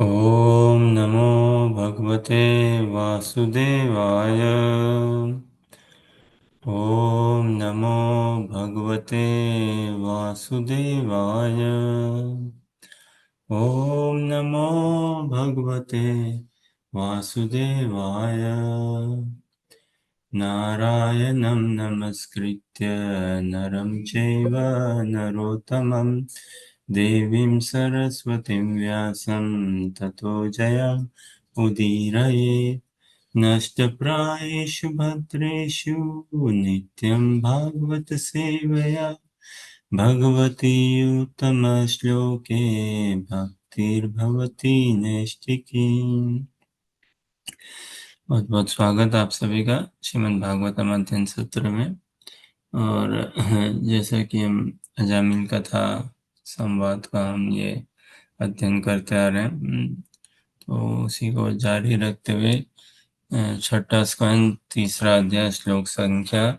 ॐ नमो भगवते वासुदेवाय। ॐ नमो भगवते वासुदेवाय। ॐ नमो भगवते वासुदेवाय। नारायणं नमस्कृत्य नरं चैव नरोत्तमं देवीं सरस्वतीं व्यासं ततो जयमुदीरये। नष्टप्रायेषु भद्रेषु नित्यं भागवत सेवया भगवती उत्तमश्लोके भक्तिर्भवती नैष्ठिकी। बहुत बहुत स्वागत आप सभी का श्रीमद् भागवतम अध्ययन सत्र में। और जैसा कि हम अजामिल कथा संवाद का हम ये अध्ययन करते आ रहे हैं, तो उसी को जारी रखते हुए छठा स्कंद तीसरा अध्याय श्लोक संख्या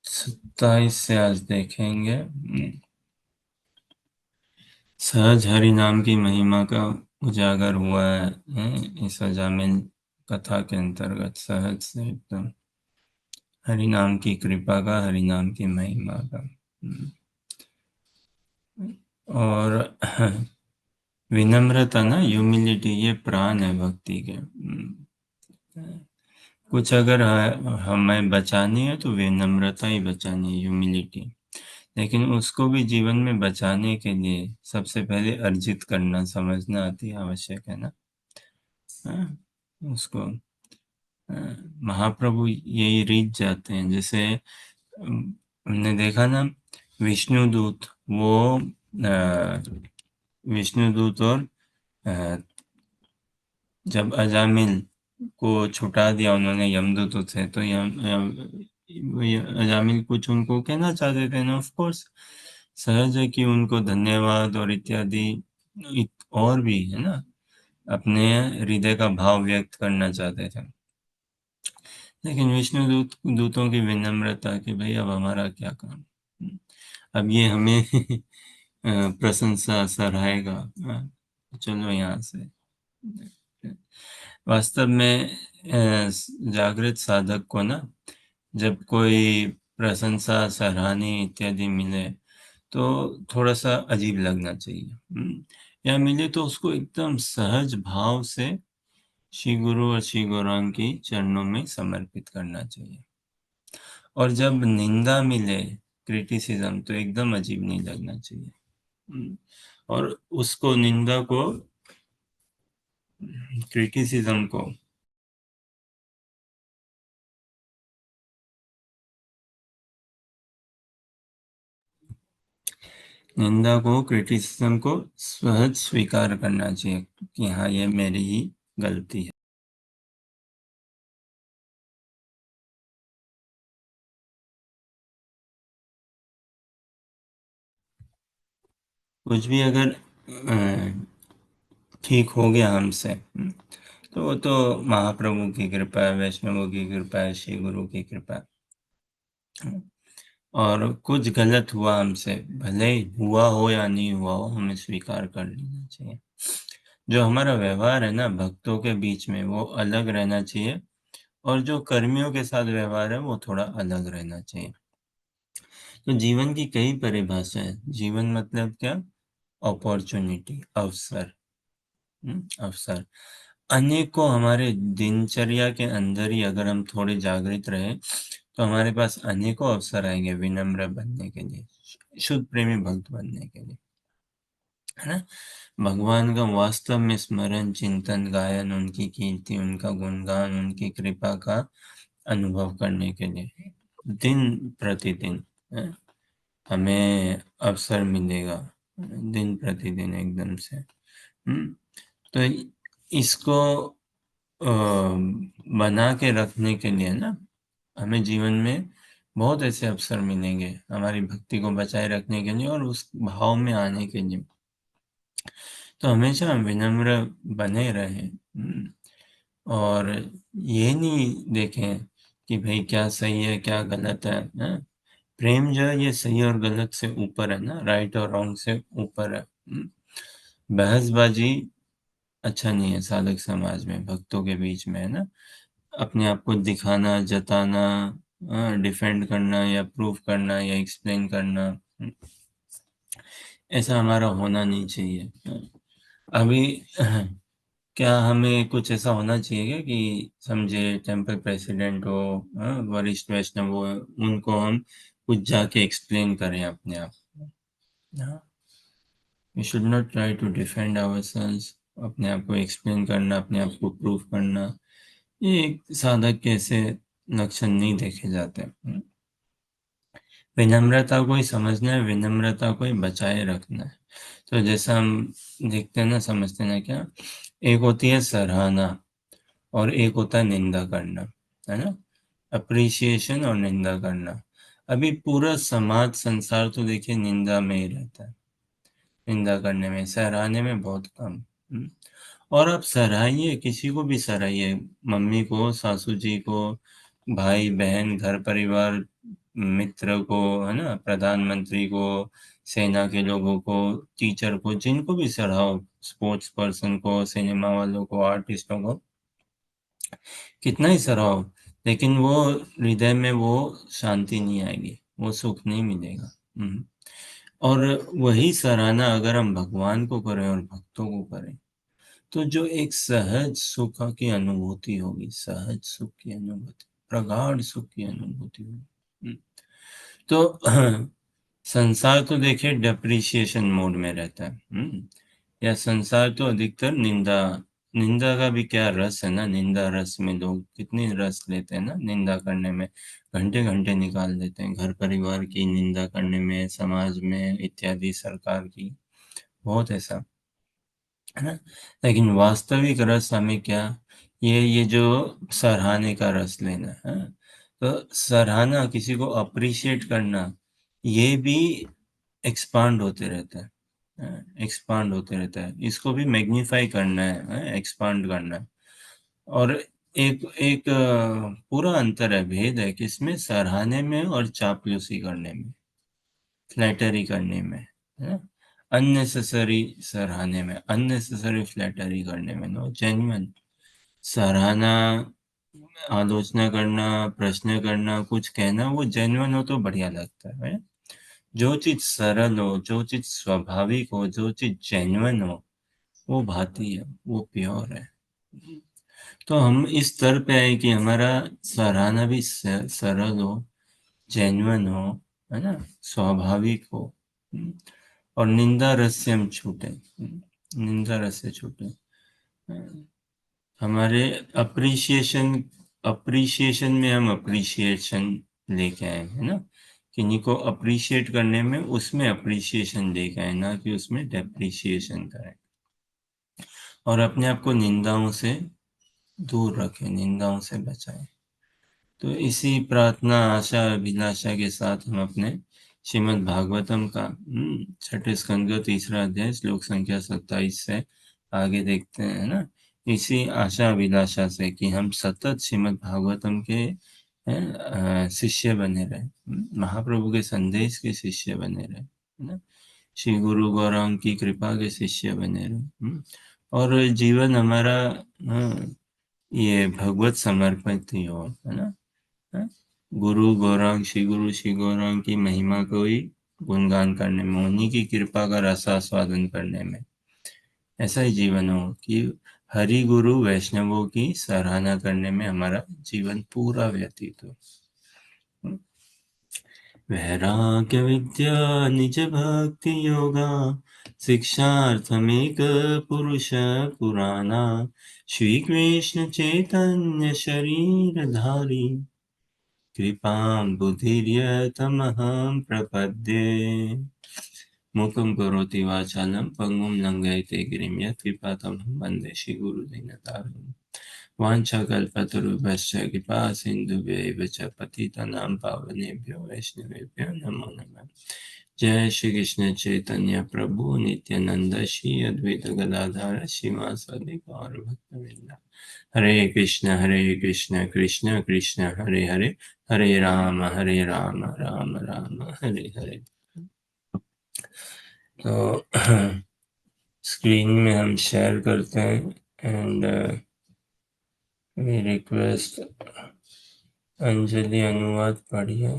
27 से आज देखेंगे। सहज हरि नाम की महिमा का उजागर हुआ है इस अजामिल कथा के अंतर्गत। सहज से एकदम हरि नाम की कृपा का, हरि नाम की महिमा का। और विनम्रता ना, ह्यूमिलिटी, ये प्राण है भक्ति के। कुछ अगर हमें बचानी है तो विनम्रता ही बचानी है, ह्यूमिलिटी। लेकिन उसको भी जीवन में बचाने के लिए सबसे पहले अर्जित करना, समझना अति आवश्यक है ना। उसको महाप्रभु यही रीत जाते हैं। जैसे हमने देखा ना, विष्णुदूत, वो विष्णुदूत और जब अजामिल को छुटा दिया उन्होंने यमदूतों से, तो अजामिल कुछ उनको कहना चाहते थे ना। ऑफ कोर्स सहज है कि उनको धन्यवाद और इत्यादि और भी है ना, अपने हृदय का भाव व्यक्त करना चाहते थे। लेकिन विष्णु दूतों की विनम्रता कि भाई अब हमारा क्या काम, अब ये हमें प्रशंसा सराहेगा, चलो यहाँ से। वास्तव में जागृत साधक को ना, जब कोई प्रशंसा, सराहनीय इत्यादि मिले तो थोड़ा सा अजीब लगना चाहिए। या मिले तो उसको एकदम सहज भाव से श्री गुरु और श्री गौरांग की चरणों में समर्पित करना चाहिए। और जब निंदा मिले, क्रिटिसिज्म, तो एकदम अजीब नहीं लगना चाहिए। और उसको, निंदा को, क्रिटिसिज्म को क्रिटिसिज्म को सहज स्वीकार करना चाहिए कि हाँ, ये मेरी ही गलती है। कुछ भी अगर ठीक हो गया हमसे, तो वो तो महाप्रभु की कृपा है, वैष्णवों की कृपा है, श्री गुरु की कृपा है। और कुछ गलत हुआ हमसे, भले ही हुआ हो या नहीं हुआ हो, हमें स्वीकार कर लेना चाहिए। जो हमारा व्यवहार है ना भक्तों के बीच में, वो अलग रहना चाहिए, और जो कर्मियों के साथ व्यवहार है वो थोड़ा अलग रहना चाहिए। तो जीवन की कई परिभाषाएं। जीवन मतलब क्या? अपॉर्चुनिटी, अवसर। अवसर अनेकों हमारे दिनचर्या के अंदर ही अगर हम थोड़े जागृत रहे तो हमारे पास अनेकों अवसर आएंगे विनम्र बनने के लिए, शुद्ध प्रेमी भक्त बनने के लिए, है ना। भगवान का वास्तव में स्मरण, चिंतन, गायन, उनकी कीर्ति, उनका गुणगान, उनकी कृपा का अनुभव करने के लिए दिन प्रतिदिन हमें अवसर मिलेगा, दिन प्रतिदिन एकदम से। तो इसको बना के रखने के लिए ना, हमें जीवन में बहुत ऐसे अवसर मिलेंगे हमारी भक्ति को बचाए रखने के लिए और उस भाव में आने के लिए। तो हमेशा विनम्र बने रहें। और ये नहीं देखें कि भाई क्या सही है क्या गलत है ना। प्रेम जो है ये सही और गलत से ऊपर है ना, राइट और रॉन्ग से ऊपर है। बहसबाजी अच्छा नहीं है साधक समाज में, भक्तों के बीच में, है ना? अपने आप को दिखाना, जताना, डिफेंड करना या प्रूव करना या एक्सप्लेन करना, ऐसा हमारा होना नहीं चाहिए। अभी क्या हमें कुछ ऐसा होना चाहिए क्या कि समझे टेम्पल प्रेसिडेंट हो, वरिष्ठ वैष्णव हो, उनको हम कुछ जाके एक्सप्लेन करें अपने आप? We should not try to defend ourselves. अपने आप को एक्सप्लेन करना, अपने आप को प्रूव करना, ये एक साधक के ऐसे लक्षण नहीं देखे जाते। विनम्रता को ही समझना है, विनम्रता को ही बचाए रखना है। तो जैसा हम देखते हैं ना, समझते हैं ना, क्या एक होती है सराहना और एक होता है निंदा करना, है ना? अप्रिसिएशन और निंदा करना। अभी पूरा समाज, संसार तो देखिए निंदा में ही रहता है, निंदा करने में, सराहने में बहुत कम। और आप सराहिए, किसी को भी सराहिए, मम्मी को, सासू जी को, भाई बहन, घर परिवार, मित्र को, है ना, प्रधानमंत्री को, सेना के लोगों को, टीचर को, जिनको भी सराहो, स्पोर्ट्स पर्सन को, सिनेमा वालों को, आर्टिस्टों को, कितना ही सराहो, लेकिन वो हृदय में वो शांति नहीं आएगी, वो सुख नहीं मिलेगा। और वही सराहना अगर हम भगवान को करें और भक्तों को करें, तो जो एक सहज सुख की अनुभूति होगी, सहज सुख की अनुभूति, प्रगाढ़ सुख की अनुभूति होगी। तो संसार तो देखिए डेप्रिसिएशन मोड में रहता है। या संसार तो अधिकतर निंदा, निंदा का भी क्या रस है ना, निंदा रस में लोग कितनी रस लेते हैं ना, निंदा करने में घंटे घंटे निकाल देते हैं, घर परिवार की निंदा करने में, समाज में इत्यादि, सरकार की, बहुत ऐसा, है ना? लेकिन वास्तविक रस हमें क्या, ये जो सराहने का रस लेना है, तो सराहना, किसी को अप्रिशिएट करना, ये भी एक्सपांड होते रहता है, एक्सपांड होते रहता है, इसको भी मैग्नीफाई करना है, एक्सपांड करना है। और एक एक पूरा अंतर है, भेद है किसमें, सराहने में और चापलूसी करने में, फ्लैटरी करने में, है, अननेसेसरी सराहने में, अननेसेसरी फ्लैटरी करने में। नो, जेन्युइन सराहना, आलोचना करना, प्रश्न करना, कुछ कहना, वो जेन्युइन हो तो बढ़िया लगता है। जो चीज सरल हो, जो चीज स्वाभाविक हो, जो चीज जेन्युइन हो, वो भाती है, वो प्योर है। तो हम इस स्तर पे आए कि हमारा सराहना भी सरल हो, जेन्युइन हो, है ना, स्वाभाविक हो। और निंदा रस से हम छूटे, निंदा रस से छूटे। हमारे अप्रिशिएशन, अप्रिशिएशन में हम अप्रिशिएशन लेके आए, है ना, किन्हीं को अप्रिशिएट करने में, उसमें अप्रिशिएशन लेके आए, ना कि उसमें डेप्रिशिएशन करें। और अपने आप को निंदाओं से दूर रखें, निंदाओं से बचाएं। तो इसी प्रार्थना, आशा, अभिलाषा के साथ हम अपने श्रीमद् भागवतम का छठे स्कंद का तीसरा अध्याय, श्लोक संख्या 27 से आगे देखते हैं ना। इसी आशा अभिलाषा से कि हम सतत श्रीमद् भागवतम के शिष्य बने रहे, महाप्रभु के संदेश के शिष्य बने रहे, है ना, श्री गुरु गौरांग की कृपा के शिष्य बने रहे, और जीवन हमारा ये भगवत समर्पित ही हो, है ना, है? गुरु गौरांग, श्री गौरांग की महिमा को ही गुणगान करने में, उन्हीं की कृपा का रसास्वादन करने में, ऐसा ही जीवन हो कि हरि गुरु वैष्णवों की सराहना करने में हमारा जीवन पूरा व्यतीत हो। वैराग्य विद्या निज भक्ति योगा, शिक्षार्थमेक पुरुष पुराना, श्री कृष्ण चैतन्य शरीर धारी, कृपां बुद्धिर्यतमहं प्रपद्ये। मूकं करोति वाचालं पङ्गुं लङ्घयते गिरिं यत्कृपातमहं वन्दे श्रीगुरुदीनतारिणं। वाञ्छाकल्पतरुभ्यश्च कृपा सिन्धुभ्यैव च पतितानां पावनेभ्यो वैष्णवेभ्यो नमो नमः। जय श्री कृष्ण चैतन्य प्रभु नित्यानंद, श्री अद्वैत गदाधर श्रीवासादि गौर भक्तवृंद। हरे कृष्ण कृष्ण कृष्ण हरे हरे, हरे राम राम राम हरे हरे। तो स्क्रीन में हम शेयर करते हैं एंड वी रिक्वेस्ट अंजलि अनुवाद पढ़िए।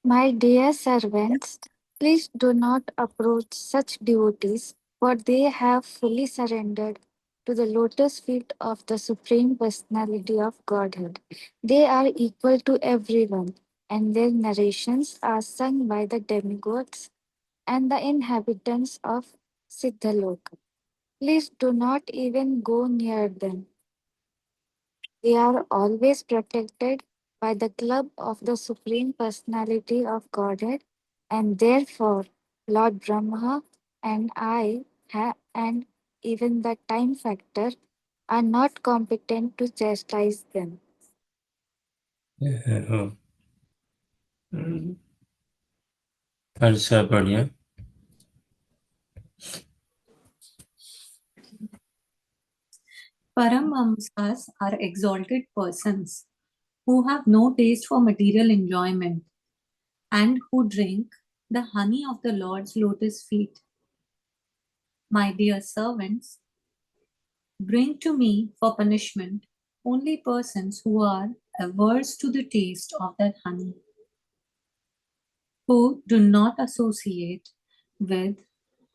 My dear servants, please do not approach such devotees, for they have fully surrendered to the lotus feet of the Supreme Personality of Godhead. They are equal to everyone, and their narrations are sung by the demigods and the inhabitants of Siddhaloka. Please do not even go near them. They are always protected by the club of the Supreme Personality of Godhead, and therefore Lord Brahma and and even the time factor are not competent to chastise them. अच्छा बढ़िया। Paramhamsas are exalted persons who have no taste for material enjoyment and who drink the honey of the Lord's lotus feet. My dear servants, bring to me for punishment only persons who are averse to the taste of that honey, who do not associate with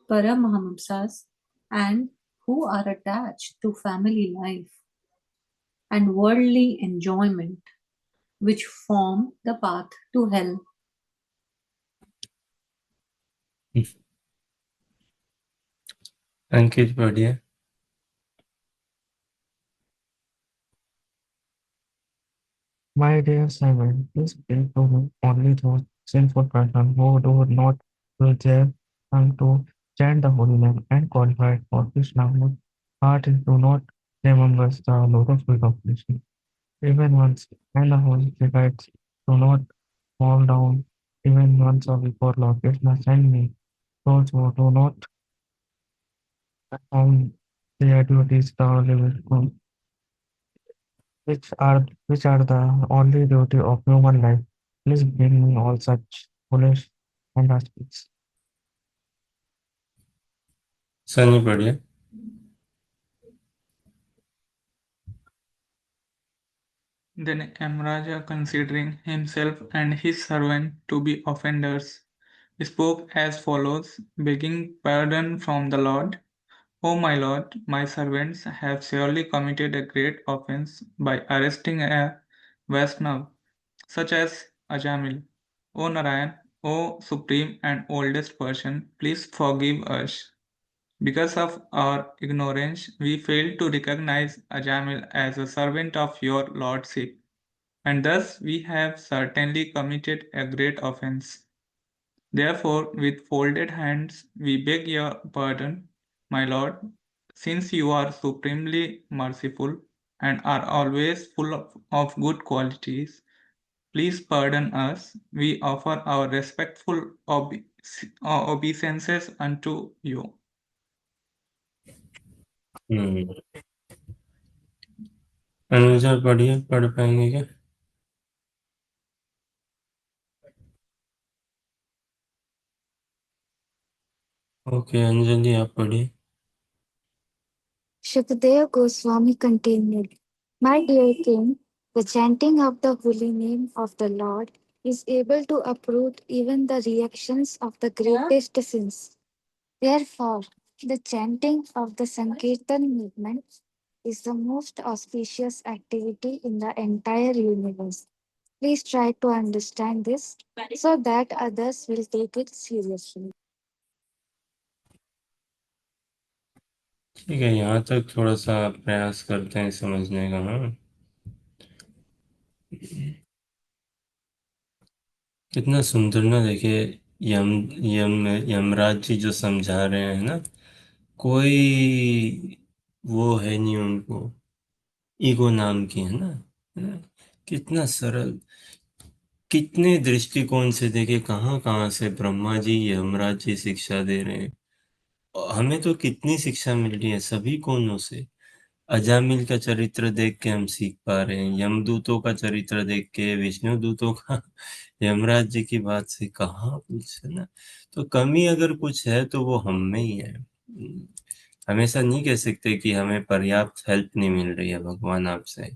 Paramahamsas and who are attached to family life and worldly enjoyment, which form the path to hell. अंकित पढ़िए। My dear servant, please bring to me only those sinful persons who do not use their tongue to chant the holy name and qualify for Krishna, whose heart do not remember the lotus feet of Krishna. Even once, and the holy spirits do not fall down even once before Lord Krishna send me. Those who do not perform their duties thoroughly with good, which are the only duty of human life. Please bring me all such foolish and aspects. Sunny पढ़िए। Then Amraja, considering himself and his servant to be offenders, spoke as follows, begging pardon from the Lord. O my Lord, my servants have surely committed a great offense by arresting a Vaishnav, such as Ajamil. O Narayan, O supreme and oldest person, please forgive us. Because of our ignorance, we failed to recognize Ajamil as a servant of your lordship, and thus we have certainly committed a great offense. Therefore, with folded hands, we beg your pardon, my Lord, since you are supremely merciful and are always full of good qualities. Please pardon us. We offer our respectful obeisances unto you. Anuja पढ़िए, पढ़ पाएंगे क्या? Okay Anjali आप पढ़िए। Shukadeva Goswami continued, My dear king, the chanting of the holy name of the Lord is able to uproot even the reactions of the greatest sins. Therefore, the chanting of the Sankirtan movement is the most auspicious activity in the entire universe. Please try to understand this so that others will take it seriously. ठीक है, यहाँ तक थोड़ा सा प्रयास करते हैं समझने का। हाँ, कितना सुंदर ना, देखिए यम यम यमराज जी जो समझा रहे हैं ना, कोई वो है नहीं उनको, ईगो नाम की है ना, कितना सरल, कितने दृष्टिकोण से देखिए, कहाँ कहाँ से ब्रह्मा जी यमराज जी शिक्षा दे रहे हैं। और हमें तो कितनी शिक्षा मिल रही है सभी कोणों से। अजामिल का चरित्र देख के हम सीख पा रहे हैं, यमदूतों का चरित्र देख के, विष्णु दूतों का, यमराज जी की बात से कहाँ कुछ है ना। तो कमी अगर कुछ है तो वो हम में ही है। हमेशा नहीं कह सकते कि हमें पर्याप्त हेल्प नहीं मिल रही है भगवान आपसे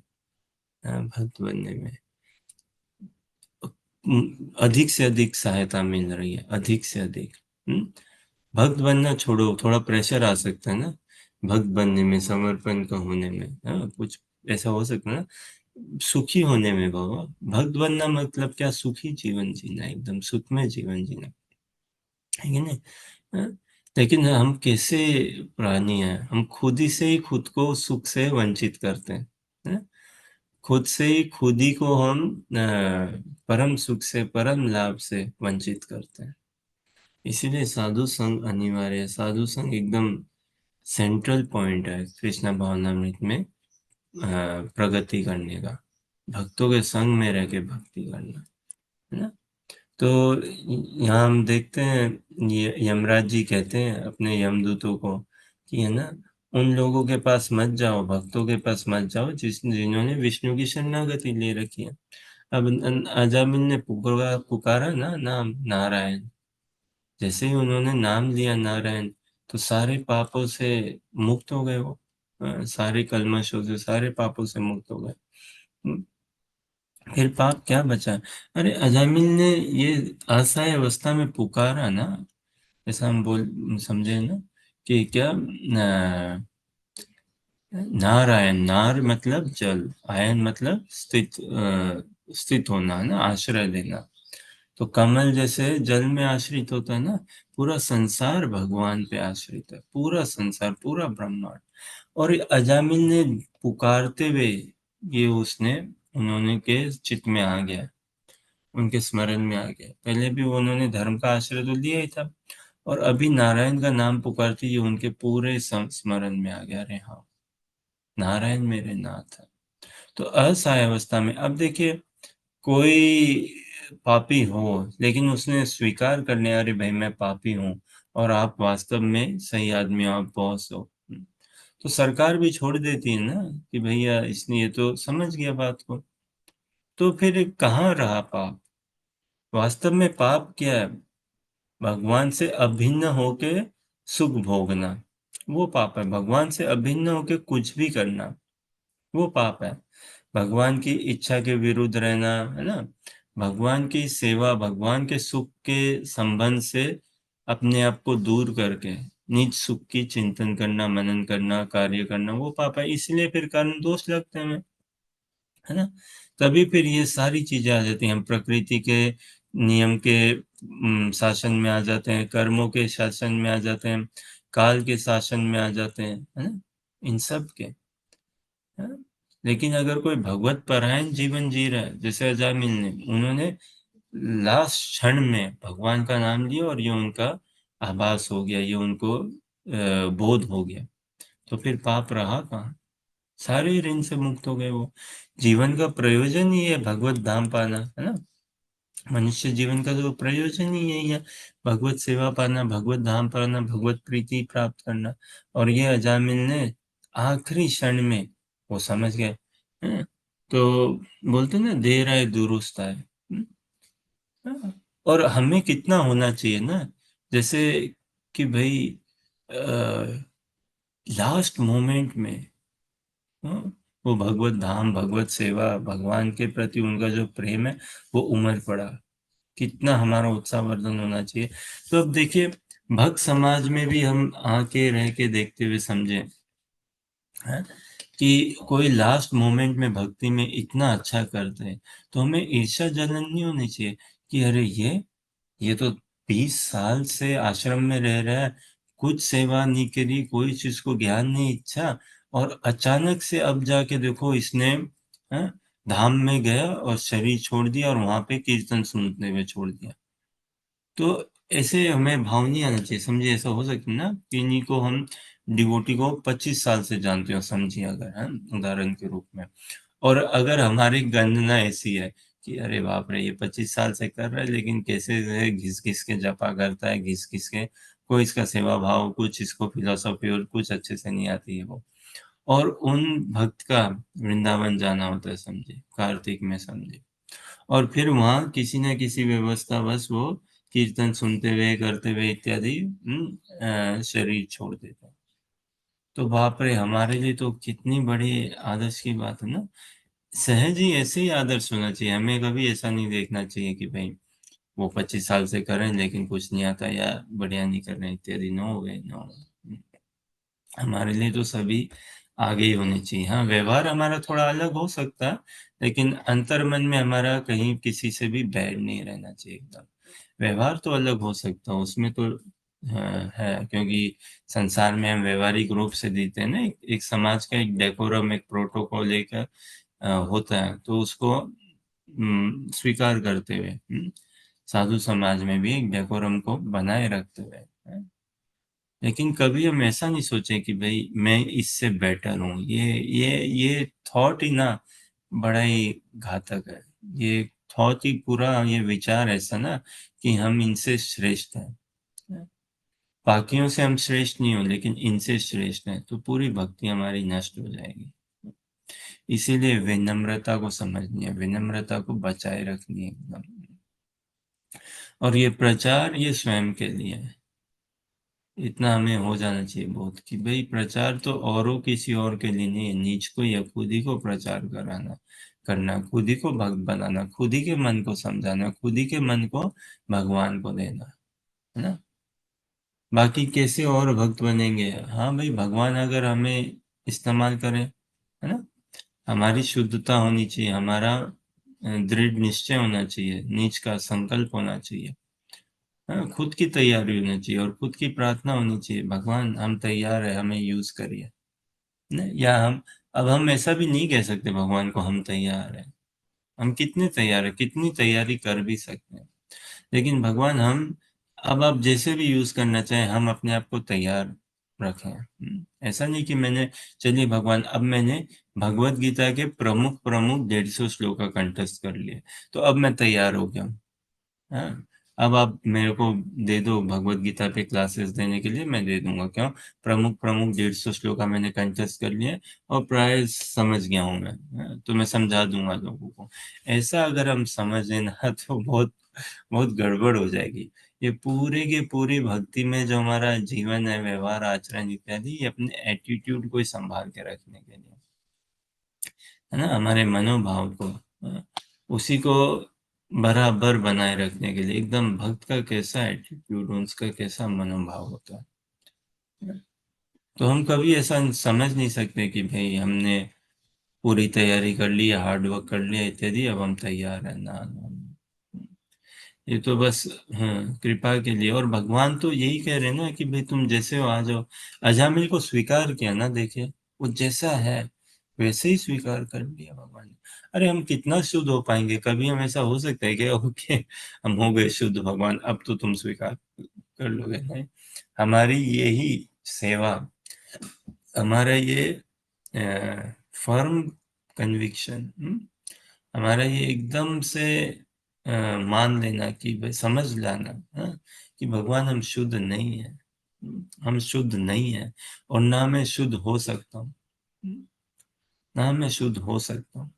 भक्त बनने में। अधिक से अधिक सहायता मिल रही है, अधिक से अधिक। भक्त बनना छोड़ो, थोड़ा प्रेशर आ सकता है ना भक्त बनने में, समर्पण का होने में, कुछ ऐसा हो सकता है ना, सुखी होने में। बाबा भक्त बनना मतलब क्या? सुखी जीवन जीना, एकदम सुख में जीवन जीना, है कि नहीं? हाँ? लेकिन हम कैसे प्राणी हैं, हम खुद ही से ही खुद को सुख से वंचित करते हैं, है? खुद से ही खुद ही को हम परम सुख से, परम लाभ से वंचित करते हैं। इसीलिए साधु संग अनिवार्य है। साधु संग एकदम सेंट्रल पॉइंट है कृष्ण भावनामृत में प्रगति करने का, भक्तों के संग में रह के भक्ति करना, है ना। तो यहाँ हम देखते हैं ये यमराज जी कहते हैं अपने यमदूतों को कि है ना, उन लोगों के पास मत जाओ, भक्तों के पास मत जाओ जिन्होंने विष्णु की शरणागति ले रखी है। अब अजामिल ने पुकारा ना नाम नारायण, जैसे ही उन्होंने नाम लिया नारायण, तो सारे पापों से मुक्त हो गए वो, सारे कल्मशों से, सारे पापों से मुक्त हो गए। फिर पाप क्या बचा? अरे अजामिल ने ये असहाय अवस्था में पुकारा ना, जैसा हम बोल समझे ना कि क्या नारायण, नार मतलब जल, आयन मतलब स्थित होना, है ना, आश्रय देना। तो कमल जैसे जल में आश्रित होता है ना, पूरा संसार भगवान पे आश्रित है, पूरा संसार, पूरा ब्रह्मांड। और अजामिल ने पुकारते हुए ये उसने उन्होंने के चित्त में आ गया, उनके स्मरण में आ गया। पहले भी उन्होंने धर्म का आश्रय तो लिया ही था, और अभी नारायण का नाम पुकारते ही उनके पूरे स्मरण में आ गया, अरे हाँ नारायण मेरे नाथ है। तो असहाय अवस्था में, अब देखिए कोई पापी हो लेकिन उसने स्वीकार कर लिया, अरे भाई मैं पापी हूँ, और आप वास्तव में सही आदमी हो, आप बॉस हो, तो सरकार भी छोड़ देती है ना कि भैया इसने ये तो समझ गया बात को। तो फिर कहाँ रहा पाप? वास्तव में पाप क्या है? भगवान से अभिन्न होके सुख भोगना, वो पाप है। भगवान से अभिन्न होके कुछ भी करना, वो पाप है। भगवान की इच्छा के विरुद्ध रहना, है ना, भगवान की सेवा, भगवान के सुख के संबंध से अपने आप को दूर करके निज सुख की चिंतन करना, मनन करना, कार्य करना, वो पाप है। इसलिए फिर कर्म दोष लगते हैं हमें, है ना। तभी फिर ये सारी चीजें आ जाती हैं, हम प्रकृति के नियम के शासन में आ जाते हैं, कर्मों के शासन में आ जाते हैं, काल के शासन में आ जाते हैं, है ना, इन सब के, है ना? लेकिन अगर कोई भगवत परायण जीवन जी रहा है, जैसे अजामिल ने, उन्होंने लास्ट क्षण में भगवान का नाम लिया और ये उनका आभास हो गया, ये उनको बोध हो गया, तो फिर पाप रहा कहाँ? सारे ऋण से मुक्त हो गए वो। जीवन का प्रयोजन ही है भगवत धाम पाना, है ना। मनुष्य जीवन का तो प्रयोजन ही यही है, भगवत सेवा पाना, भगवत धाम पाना, भगवत प्रीति प्राप्त करना। और ये अजामिल ने आखिरी क्षण में वो समझ गए, हैं? तो बोलते ना देर आए दुरुस्त आए। हाँ। और हमें कितना होना चाहिए ना, जैसे कि भाई लास्ट मोमेंट में, हाँ, वो भगवत धाम, भगवत सेवा, भगवान के प्रति उनका जो प्रेम है वो उमड़ पड़ा, कितना हमारा उत्साहवर्धन होना चाहिए। तो अब देखिए भक्त समाज में भी हम आके रह के देखते हुए समझे है कि कोई लास्ट मोमेंट में भक्ति में इतना अच्छा करते हैं, तो हमें ईर्ष्या जलन नहीं होनी चाहिए कि अरे ये तो 20 साल से आश्रम में रह रहा है, कुछ सेवा नहीं करी, कोई चीज को ज्ञान नहीं इच्छा, और अचानक से अब जाके देखो इसने हैं, धाम में गया और शरीर छोड़ दिया और वहां पे कीर्तन सुनते हुए छोड़ दिया। तो ऐसे हमें भाव नहीं आना चाहिए, समझिए ऐसा हो सकता है ना कि इन्हीं को हम डिवोटी को 25 साल से जानते हो, समझिए अगर है उदाहरण के रूप में, और अगर हमारी गणना ऐसी है कि अरे बाप रे ये 25 साल से कर रहा है लेकिन कैसे है, घिस घिस के जपा करता है, घिस घिस के, कोई इसका सेवा भाव, कुछ इसको फिलोसॉफी और कुछ अच्छे से नहीं आती है वो, और उन भक्त का वृंदावन जाना होता है, समझे, कार्तिक में, समझे, और फिर वहां किसी न किसी व्यवस्था बस वो कीर्तन सुनते हुए, करते हुए इत्यादि शरीर छोड़ देता है। तो बाप रे, हमारे लिए तो कितनी बड़ी आदर्श की बात है ना। सहज ही ऐसे ही आदर्श होना चाहिए, हमें कभी ऐसा नहीं देखना चाहिए कि भाई वो 25 साल से कर रहे हैं लेकिन कुछ नहीं आता या बढ़िया नहीं कर रहे हैं इत्यादि। नो वे, नो। हमारे लिए तो सभी आगे ही होने चाहिए। हाँ, व्यवहार हमारा थोड़ा अलग हो सकता है, लेकिन अंतर्मन में हमारा कहीं किसी से भी बैर नहीं रहना चाहिए एकदम। व्यवहार तो अलग हो सकता है, उसमें तो है, क्योंकि संसार में हम व्यवहारिक रूप से जीते हैं ना, एक समाज का एक डेकोरम, एक प्रोटोकॉल एक होता है, तो उसको स्वीकार करते हुए साधु समाज में भी एक डेकोरम को बनाए रखते हुए लेकिन कभी हम ऐसा नहीं सोचे कि भाई मैं इससे बेटर हूँ। ये थॉट ही ना बड़ा ही घातक है। ये थॉट ही पूरा, ये विचार ऐसा ना कि हम इनसे श्रेष्ठ हैं। बाकियों से हम श्रेष्ठ नहीं हो लेकिन इनसे श्रेष्ठ हैं, तो पूरी भक्ति हमारी नष्ट हो जाएगी। इसीलिए विनम्रता को समझनी है, विनम्रता को बचाए रखनी है एकदम। और ये प्रचार ये स्वयं के लिए है, इतना हमें हो जाना चाहिए बहुत कि भाई प्रचार तो औरों किसी और के लिए नहीं है, नीच को या खुद ही को प्रचार कराना, करना, खुद ही को भक्त बनाना, खुद ही के मन को समझाना, खुद ही के मन को भगवान को देना, है ना। बाकी कैसे और भक्त बनेंगे? हाँ भाई, भगवान अगर हमें इस्तेमाल करे, है ना, हमारी शुद्धता होनी चाहिए, हमारा दृढ़ निश्चय होना चाहिए, नीच का संकल्प होना चाहिए, हाँ, खुद की तैयारी होनी चाहिए और खुद की प्रार्थना होनी चाहिए, भगवान हम तैयार है, हमें यूज करिए ना। या हम ऐसा भी नहीं कह सकते भगवान को हम तैयार है, हम कितने तैयार है, कितनी तैयारी कर भी सकते हैं, लेकिन भगवान हम अब आप जैसे भी यूज करना चाहें, हम अपने आप को तैयार रखें। ऐसा नहीं कि मैंने, चलिए भगवान अब मैंने भगवत गीता के प्रमुख प्रमुख 150 श्लोक का कंठस्थ कर लिए, तो अब मैं तैयार हो गया हूँ। हाँ, अब आप मेरे को दे दो भगवत गीता पे क्लासेस देने के लिए, मैं दे दूंगा। क्यों? प्रमुख प्रमुख 150 श्लोका मैंने कंठस्थ कर लिए और प्राय समझ गया हूँ मैं, हाँ, तो मैं समझा दूंगा लोगों को। ऐसा अगर हम समझ लेना तो बहुत बहुत गड़बड़ हो जाएगी। ये पूरे के पूरी भक्ति में जो हमारा जीवन है, व्यवहार, आचरण इत्यादि, ये अपने एटीट्यूड को ही संभाल के रखने के लिए, है ना, हमारे मनोभाव को, उसी को बराबर बनाए रखने के लिए। एकदम भक्त का कैसा एटीट्यूड, उसका कैसा मनोभाव होता है, तो हम कभी ऐसा समझ नहीं सकते कि भाई हमने पूरी तैयारी कर ली, हार्ड वर्क कर लिया इत्यादि, अब हम तैयार हैं ना, ये तो बस, हाँ, कृपा के लिए। और भगवान तो यही कह रहे हैं ना कि भाई तुम जैसे हो आ जाओ। अजामिल को स्वीकार किया ना, देखे वो जैसा है वैसे ही स्वीकार कर लिया भगवान ने। अरे हम कितना शुद्ध हो पाएंगे? कभी हम ऐसा हो सकता है कि ओके हम हो गए शुद्ध भगवान, अब तो तुम स्वीकार कर लोगे? नहीं, हमारी यही सेवा, हमारा ये फर्म कन्विक्शन, हमारा ये एकदम से अ, मान लेना कि भाई समझ लाना, कि भगवान हम शुद्ध नहीं है, हम शुद्ध नहीं है, और ना मैं शुद्ध हो सकता हूँ, ना मैं शुद्ध हो सकता हूँ।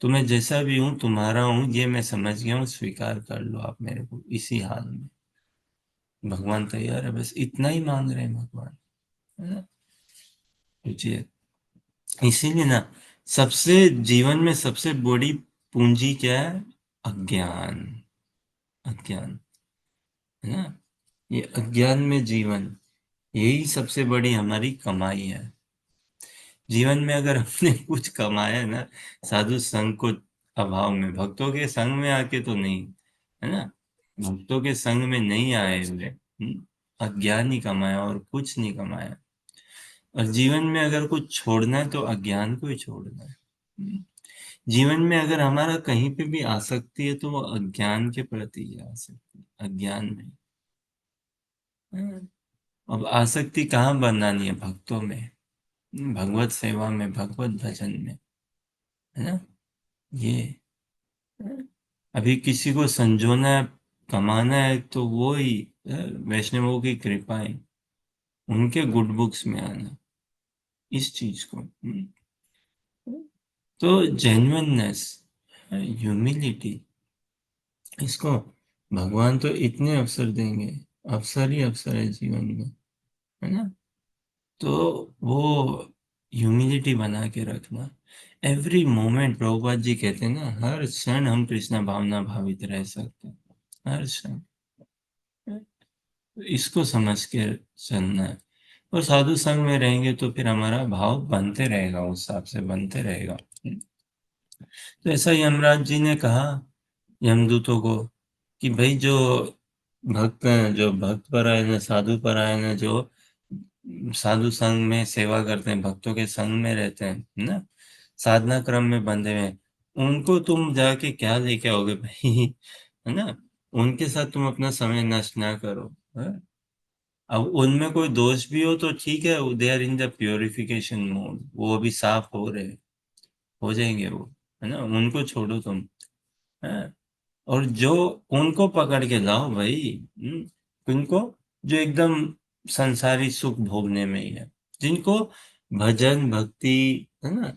तो मैं जैसा भी हूँ तुम्हारा हूँ, ये मैं समझ गया हूँ, स्वीकार कर लो आप मेरे को इसी हाल में। भगवान तैयार है, बस इतना ही मांग रहे हैं भगवान, है ना। सोचिए, इसीलिए ना सबसे जीवन में सबसे बड़ी पूंजी क्या है? अज्ञान, अज्ञान, है ना। ये अज्ञान में जीवन, यही सबसे बड़ी हमारी कमाई है जीवन में। अगर हमने कुछ कमाया है ना, साधु संग को अभाव में, भक्तों के संग में आके तो नहीं, है ना, भक्तों के संग में नहीं आए हुए, अज्ञान ही कमाया और कुछ नहीं कमाया। और जीवन में अगर कुछ छोड़ना है तो अज्ञान को ही छोड़ना है। जीवन में अगर हमारा कहीं पे भी आसक्ति है तो वो अज्ञान के प्रति ही आसक्ति, अज्ञान में। अब आसक्ति कहाँ बनानी है? भक्तों में, भगवत सेवा में, भगवत भजन में, है ना। ये अभी किसी को संजोना है, कमाना है, तो वो ही वैष्णवों की कृपा है, उनके गुड बुक्स में आना, इस चीज को। तो जेन्युइननेस, ह्यूमिलिटी, इसको भगवान तो इतने अवसर देंगे, अवसर ही अवसर है जीवन में, है ना। तो वो ह्यूमिलिटी बना के रखना एवरी मोमेंट। प्रभुपाद जी कहते हैं ना, हर क्षण हम कृष्ण भावना भावित रह सकते हैं, हर क्षण। इसको समझ के चलना है। और साधु संग में रहेंगे तो फिर हमारा भाव बनते रहेगा, उस हिसाब से बनते रहेगा। तो ऐसा यमराज जी ने कहा यमदूतों को कि भाई जो भक्त हैं, जो भक्त परायण है, साधु परायण है, जो साधु संघ में सेवा करते हैं, भक्तों के संग में रहते हैं, है ना, साधना क्रम में बंधे हुए हैं, उनको तुम जाके क्या लेके आओगे भाई, है ना। उनके साथ तुम अपना समय नष्ट ना करो, है? अब उनमें कोई दोष भी हो तो ठीक है, they are in the purification mode, वो अभी साफ हो रहे, हो जाएंगे वो, है ना, उनको छोड़ो तुम, है। और जो उनको पकड़ के लाओ भाई, उनको जो एकदम संसारी सुख भोगने में ही है, जिनको भजन भक्ति, है ना,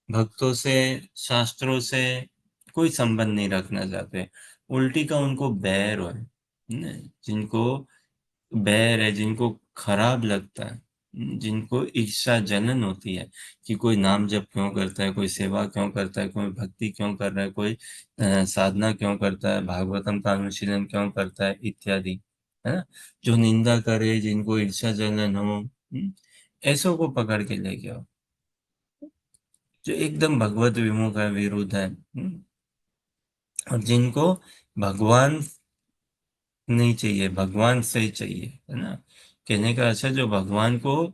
भक्तों से, शास्त्रों से कोई संबंध नहीं रखना चाहते, उल्टी का उनको बैर है ना, जिनको बैर है, जिनको खराब लगता है, जिनको ईर्ष्या जलन होती है कि कोई नाम जप क्यों करता है, कोई सेवा क्यों करता है, कोई भक्ति क्यों कर रहा है, कोई साधना क्यों करता है, भागवतम का अनुशीलन क्यों करता है, इत्यादि, है ना। जो निंदा करे, जिनको ईर्ष्या जलन हो, ऐसों को पकड़ के लेके आओ, जो एकदम भगवत विमुख है, विरुद्ध है, और जिनको भगवान नहीं चाहिए, भगवान से ही चाहिए, है ना। कहने का अच्छा, जो भगवान को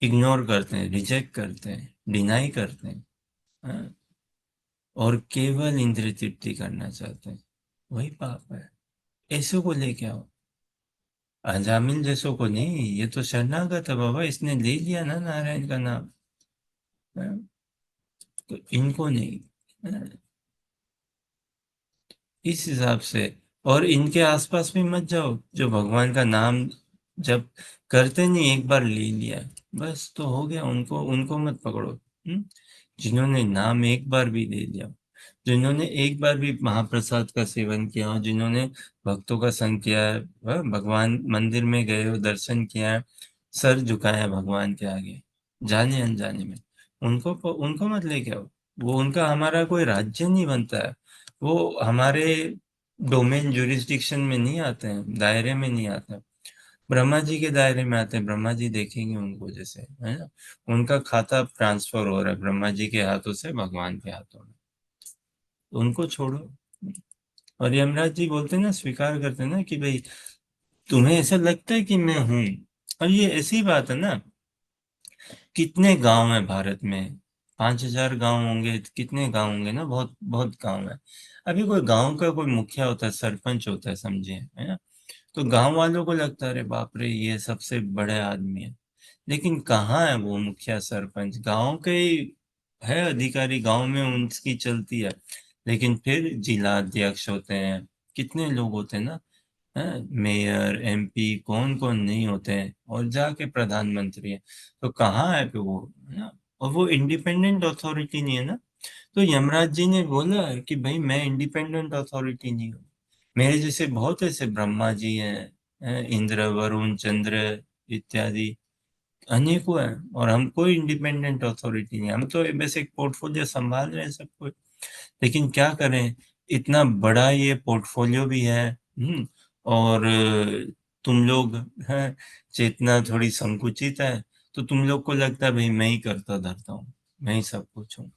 इग्नोर करते हैं, रिजेक्ट करते हैं, डिनाई करते हैं, हाँ, और केवल इंद्रिय तृप्ति करना चाहते हैं, वही पाप है। ऐसों को लेके आओ, अजामिल जैसों को नहीं, ये तो शरणागत है बाबा, इसने ले लिया ना नारायण का नाम, हाँ, तो इनको नहीं, हाँ, इस हिसाब से। और इनके आसपास भी मत जाओ, जो भगवान का नाम जब करते नहीं, एक बार ले लिया बस तो हो गया, उनको उनको मत पकड़ो। जिन्होंने नाम एक बार भी ले लिया, जिन्होंने एक बार भी महाप्रसाद का सेवन किया हो, जिन्होंने भक्तों का संग किया है, भगवान मंदिर में गए हो, दर्शन किया है, सर झुकाया है भगवान के आगे, जाने अनजाने में, उनको उनको मत लेके आओ। वो उनका हमारा कोई राज्य नहीं बनता है, वो हमारे डोमेन जुरिस्डिक्शन में नहीं आते हैं, दायरे में नहीं आते हैं। ब्रह्मा जी के दायरे में आते हैं, ब्रह्मा जी देखेंगे उनको, जैसे, है ना, उनका खाता ट्रांसफर हो रहा है ब्रह्मा जी के हाथों से भगवान के हाथों में, तो उनको छोड़ो। और यमराज जी बोलते हैं ना, स्वीकार करते हैं ना कि भाई तुम्हें ऐसा लगता है कि मैं हूं, और ये ऐसी बात है ना, कितने गांव हैं भारत में, 5,000 गांव होंगे, कितने गांव होंगे ना, बहुत बहुत गांव है। अभी कोई गांव का कोई मुखिया होता है, सरपंच होता है, समझिए, है ना, तो गांव वालों को लगता है अरे बाप रे, ये सबसे बड़े आदमी है। लेकिन कहाँ है वो मुखिया सरपंच, गांव के ही है अधिकारी, गांव में उनकी चलती है, लेकिन फिर जिला अध्यक्ष होते हैं, कितने लोग होते हैं ना, है, मेयर, एमपी, कौन कौन नहीं होते हैं, और जाके प्रधानमंत्री है, तो कहाँ है फिर वो, है ना। और वो इंडिपेंडेंट अथॉरिटी नहीं है ना। तो यमराज जी ने बोला कि भाई मैं इंडिपेंडेंट अथॉरिटी नहीं हूँ, मेरे जैसे बहुत ऐसे ब्रह्मा जी हैं, इंद्र, वरुण, चंद्र इत्यादि अनेकों हैं, और हम कोई इंडिपेंडेंट अथॉरिटी नहीं, हम तो बस एक पोर्टफोलियो संभाल रहे हैं सब कुछ। लेकिन क्या करें, इतना बड़ा ये पोर्टफोलियो भी है, और तुम लोग हैं, चेतना थोड़ी संकुचित है, तो तुम लोग को लगता है भाई मैं ही करता धरता हूँ, मैं ही सब कुछ हूँ।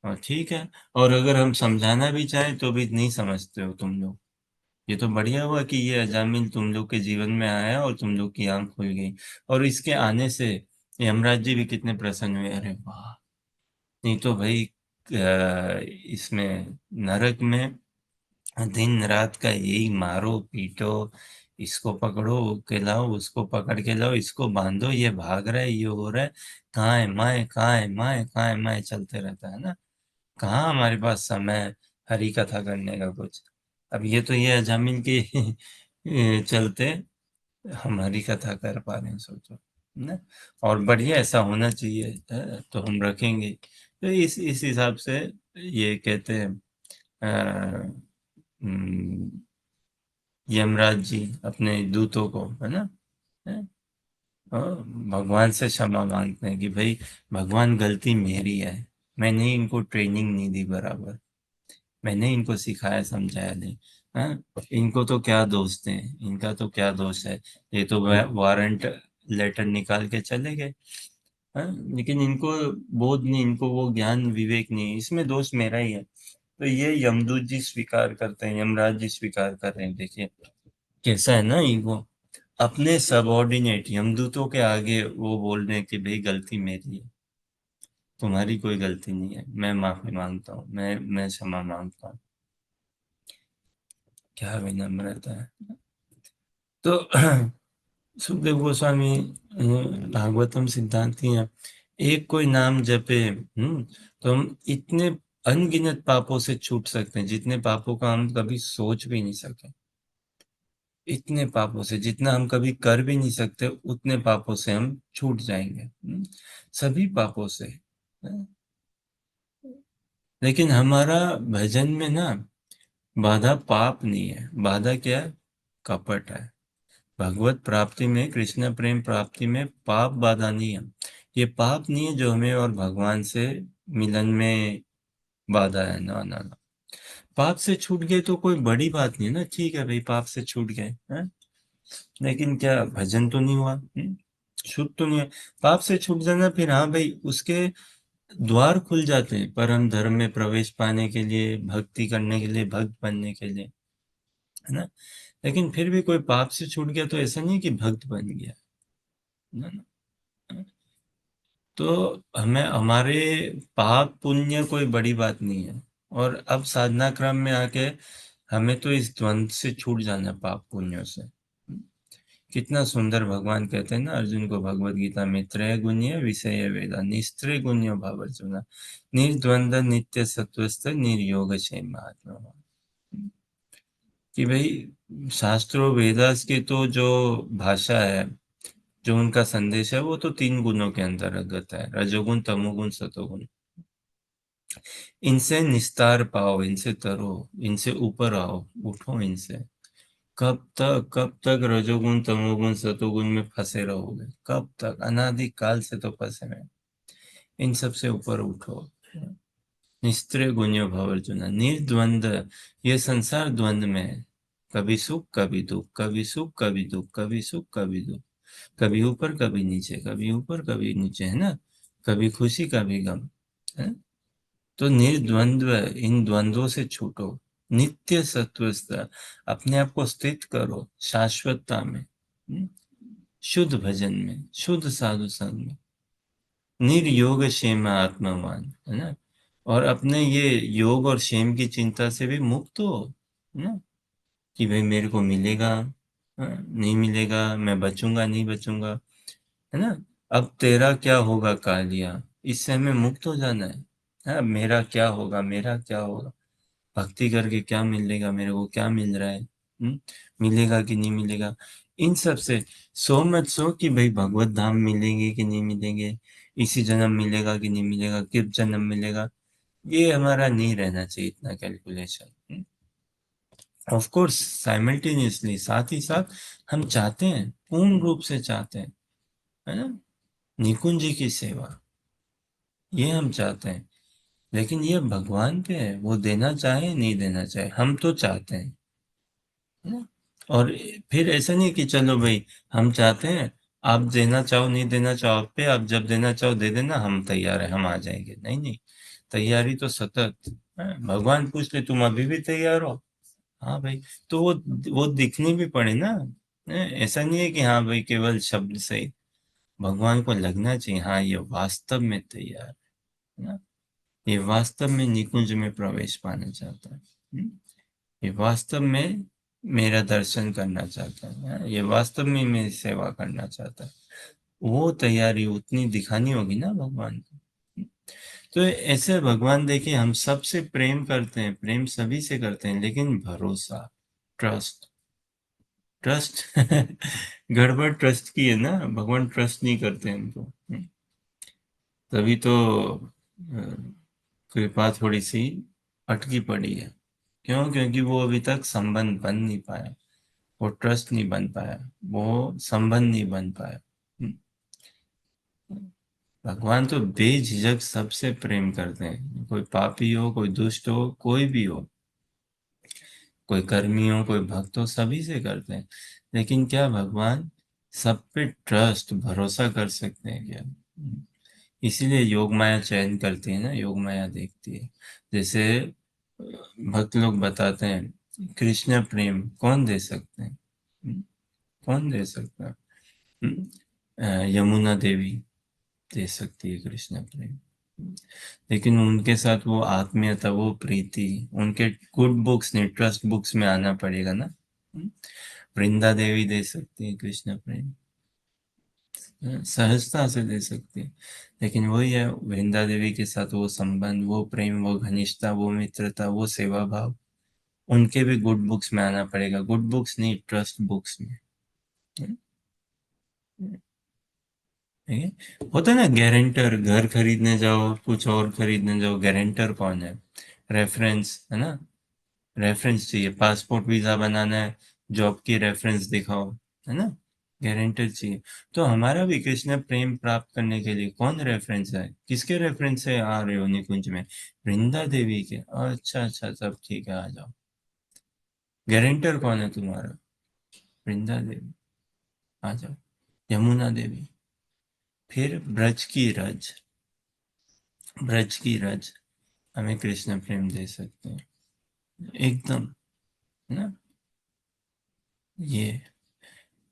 और ठीक है, और अगर हम समझाना भी चाहें तो भी नहीं समझते हो तुम लोग। ये तो बढ़िया हुआ कि ये अजामिल तुम लोग के जीवन में आया और तुम लोग की आंख खुल गई, और इसके आने से यमराज जी भी कितने प्रसन्न हुए, अरे वाह। नहीं तो भाई इसमें नरक में दिन रात का यही मारो पीटो, इसको पकड़ो के लाओ, उसको पकड़ के लाओ, इसको बांधो, ये भाग रहा है, ये हो रहा है, कहाँ है माए, कहाँ है माए, कहाँ है माए, चलते रहता है ना। कहाँ हमारे पास समय है हरी कथा करने का कुछ। अब ये तो ये अजामिल के चलते हम हरी कथा कर पा रहे हैं, सोचो। ना, और बढ़िया ऐसा होना चाहिए, तो हम रखेंगे। तो इस हिसाब से ये कहते हैं यमराज जी अपने दूतों को, है ना, है? और भगवान से क्षमा मांगते हैं कि भाई भगवान गलती मेरी है, मैंने इनको ट्रेनिंग नहीं दी बराबर, मैंने इनको सिखाया समझाया नहीं। हाँ, इनको तो क्या दोष है, इनका तो क्या दोष है, ये तो वारंट लेटर निकाल के चले गए। हाँ, लेकिन इनको बोध नहीं, इनको वो ज्ञान विवेक नहीं, इसमें दोष मेरा ही है। तो ये यमदूत जी स्वीकार करते हैं, यमराज जी स्वीकार कर रहे हैं। देखिए कैसा है ना ईगो, अपने सबऑर्डिनेट यमदूतों के आगे वो बोल रहे हैं कि भाई गलती मेरी है, तुम्हारी कोई गलती नहीं है, मैं माफी मांगता हूँ, मैं क्षमा मांगता हूँ। क्या विनम्रता है। तो सुखदेव गोस्वामी भागवतम सिद्धांति हैं, एक कोई नाम जपे तो हम इतने अनगिनत पापों से छूट सकते हैं जितने पापों का हम कभी सोच भी नहीं सके, इतने पापों से जितना हम कभी कर भी नहीं सकते उतने पापों से हम छूट जाएंगे, सभी पापों से। लेकिन हमारा भजन में ना बाधा पाप नहीं है, बाधा क्या है, कपट है। भगवत प्राप्ति में, कृष्ण प्रेम प्राप्ति में पाप बाधा नहीं है। ये पाप नहीं है जो हमें और भगवान से मिलन में बाधा है, ना ना ना। पाप से छूट गए तो कोई बड़ी बात नहीं है ना, ठीक है भाई पाप से छूट गए हैं, लेकिन क्या भजन तो नहीं हुआ, शुद्ध तो नहीं है। पाप से छूट जाना, फिर हाँ भाई उसके द्वार खुल जाते हैं परम धर्म में प्रवेश पाने के लिए, भक्ति करने के लिए, भक्त बनने के लिए, है ना। लेकिन फिर भी कोई पाप से छूट गया तो ऐसा नहीं कि भक्त बन गया, ना ना। तो हमें हमारे पाप पुण्य कोई बड़ी बात नहीं है, और अब साधना क्रम में आके हमें तो इस द्वंद से छूट जाना, पाप पुण्यों से। कितना सुंदर भगवान कहते हैं ना अर्जुन को भगवत गीता में, त्रय गुण्य विषय वेदा निस्त्रय गुण्य भावर्जुना निर्द्वंद नित्य सत्वस्थ निर्योग क्षेमात्मा। कि भाई शास्त्रों वेदास की तो जो भाषा है, जो उनका संदेश है, वो तो 3 गुणों के अंतर्गत है, रजोगुण तमोगुण सतोगुण। इनसे निस्तार पाओ, इनसे तरो, इनसे ऊपर आओ, उठो इनसे। कब तक रजोगुण तमोगुण सतोगुण में फंसे रहोगे, कब तक, अनादि काल से तो फंसे हैं। इन सब से ऊपर उठो, निस्त्रिय गुण्यो भव अर्जुना निर्द्वंद। ये संसार द्वंद में है, कभी सुख कभी दुख, कभी सुख कभी दुख, कभी सुख कभी दुख, कभी ऊपर कभी नीचे, कभी ऊपर कभी नीचे, है ना, कभी खुशी कभी गम, है। तो निर्द्वंद्व, इन द्वंद्वों से छूटो, नित्य सत्वस्थ, अपने आप को स्थित करो शाश्वतता में, शुद्ध भजन में, शुद्ध साधु संग में, निर्योग क्षेम आत्मवान, है ना। और अपने ये योग और क्षेम की चिंता से भी मुक्त हो, है ना, कि भाई मेरे को मिलेगा, नहीं मिलेगा, मैं बचूंगा नहीं बचूंगा, है ना। अब तेरा क्या होगा कालिया, इससे हमें मुक्त हो जाना है। हाँ, मेरा क्या होगा, मेरा क्या होगा, भक्ति करके क्या मिलेगा, मेरे को क्या मिल रहा है, मिलेगा कि नहीं मिलेगा, इन सब से सो मत सो कि भाई भगवत धाम मिलेंगे कि नहीं मिलेंगे, इसी जन्म मिलेगा कि नहीं मिलेगा, किस जन्म मिलेगा, ये हमारा नहीं रहना चाहिए इतना कैलकुलेशन। ऑफ कोर्स साइमल्टेनियसली, साथ ही साथ हम चाहते हैं, पूर्ण रूप से चाहते हैं, है ना, निकुंज जी की सेवा, ये हम चाहते हैं। लेकिन ये भगवान पे है, वो देना चाहे नहीं देना चाहे, हम तो चाहते हैं, है ना। और फिर ऐसा नहीं कि चलो भाई हम चाहते हैं, आप देना चाहो नहीं देना चाहो आप पे, आप जब देना चाहो दे देना, हम तैयार है, हम आ जाएंगे, नहीं नहीं, तैयारी तो सतत है। भगवान पूछ ले तुम अभी भी तैयार हो, हाँ भाई, तो वो दिखनी भी पड़े ना, ऐसा नहीं है कि हाँ भाई केवल शब्द से ही, भगवान को लगना चाहिए हाँ ये वास्तव में तैयार है ना, ये वास्तव में निकुंज में प्रवेश पाना चाहता है, ये वास्तव में मेरा दर्शन करना चाहता है, ये वास्तव में मेरी सेवा करना चाहता है। वो तैयारी उतनी दिखानी होगी ना भगवान को। तो ऐसे भगवान देखिए हम सबसे प्रेम करते हैं, प्रेम सभी से करते हैं, लेकिन भरोसा, ट्रस्ट, ट्रस्ट गड़बड़ ट्रस्ट की है ना, भगवान ट्रस्ट नहीं करते हमको। तभी तो कृपा थोड़ी सी अटकी पड़ी है। क्यों? क्योंकि वो अभी तक संबंध बन नहीं पाया, वो ट्रस्ट नहीं बन पाया, वो संबंध नहीं बन पाया। भगवान तो बेझिझक सबसे प्रेम करते हैं, कोई पापी हो, कोई दुष्ट हो, कोई भी हो, कोई कर्मी हो, कोई भक्त हो, सभी से करते हैं। लेकिन क्या भगवान सब पे ट्रस्ट, भरोसा कर सकते हैं क्या? इसीलिए योग माया चयन करती है ना, योग माया देखती है। जैसे भक्त लोग बताते हैं कृष्ण प्रेम कौन दे सकते हैं? कौन दे सकता है? यमुना देवी दे सकती है कृष्ण प्रेम। लेकिन उनके साथ वो आत्मीयता, वो प्रीति, उनके गुड बुक्स नहीं, ट्रस्ट बुक्स में आना पड़ेगा ना। वृंदा देवी दे सकती है कृष्ण प्रेम, सहजता से दे सकती है। लेकिन वही है, वृंदा देवी के साथ वो संबंध, वो प्रेम, वो घनिष्ठता, वो मित्रता, वो सेवा भाव, उनके भी गुड बुक्स में आना पड़ेगा। गुड बुक्स नहीं, ट्रस्ट बुक्स में। ठीक है? होता है ना गारंटर, घर खरीदने जाओ, कुछ और खरीदने जाओ, गारंटर कौन है? रेफरेंस है ना, रेफरेंस चाहिए। पासपोर्ट वीजा बनाना है, जॉब की रेफरेंस दिखाओ, है ना, गारंटर चाहिए। तो हमारा भी कृष्ण प्रेम प्राप्त करने के लिए कौन रेफरेंस है? किसके रेफरेंस से आ रहे हो निकुंज में? वृंदा देवी के। अच्छा अच्छा, सब ठीक है, आ जाओ। गारंटर कौन है तुम्हारा? वृंदा देवी, आ जाओ। यमुना देवी। फिर ब्रज की रज, ब्रज की रज हमें कृष्ण प्रेम दे सकते हैं एकदम, है ना। ये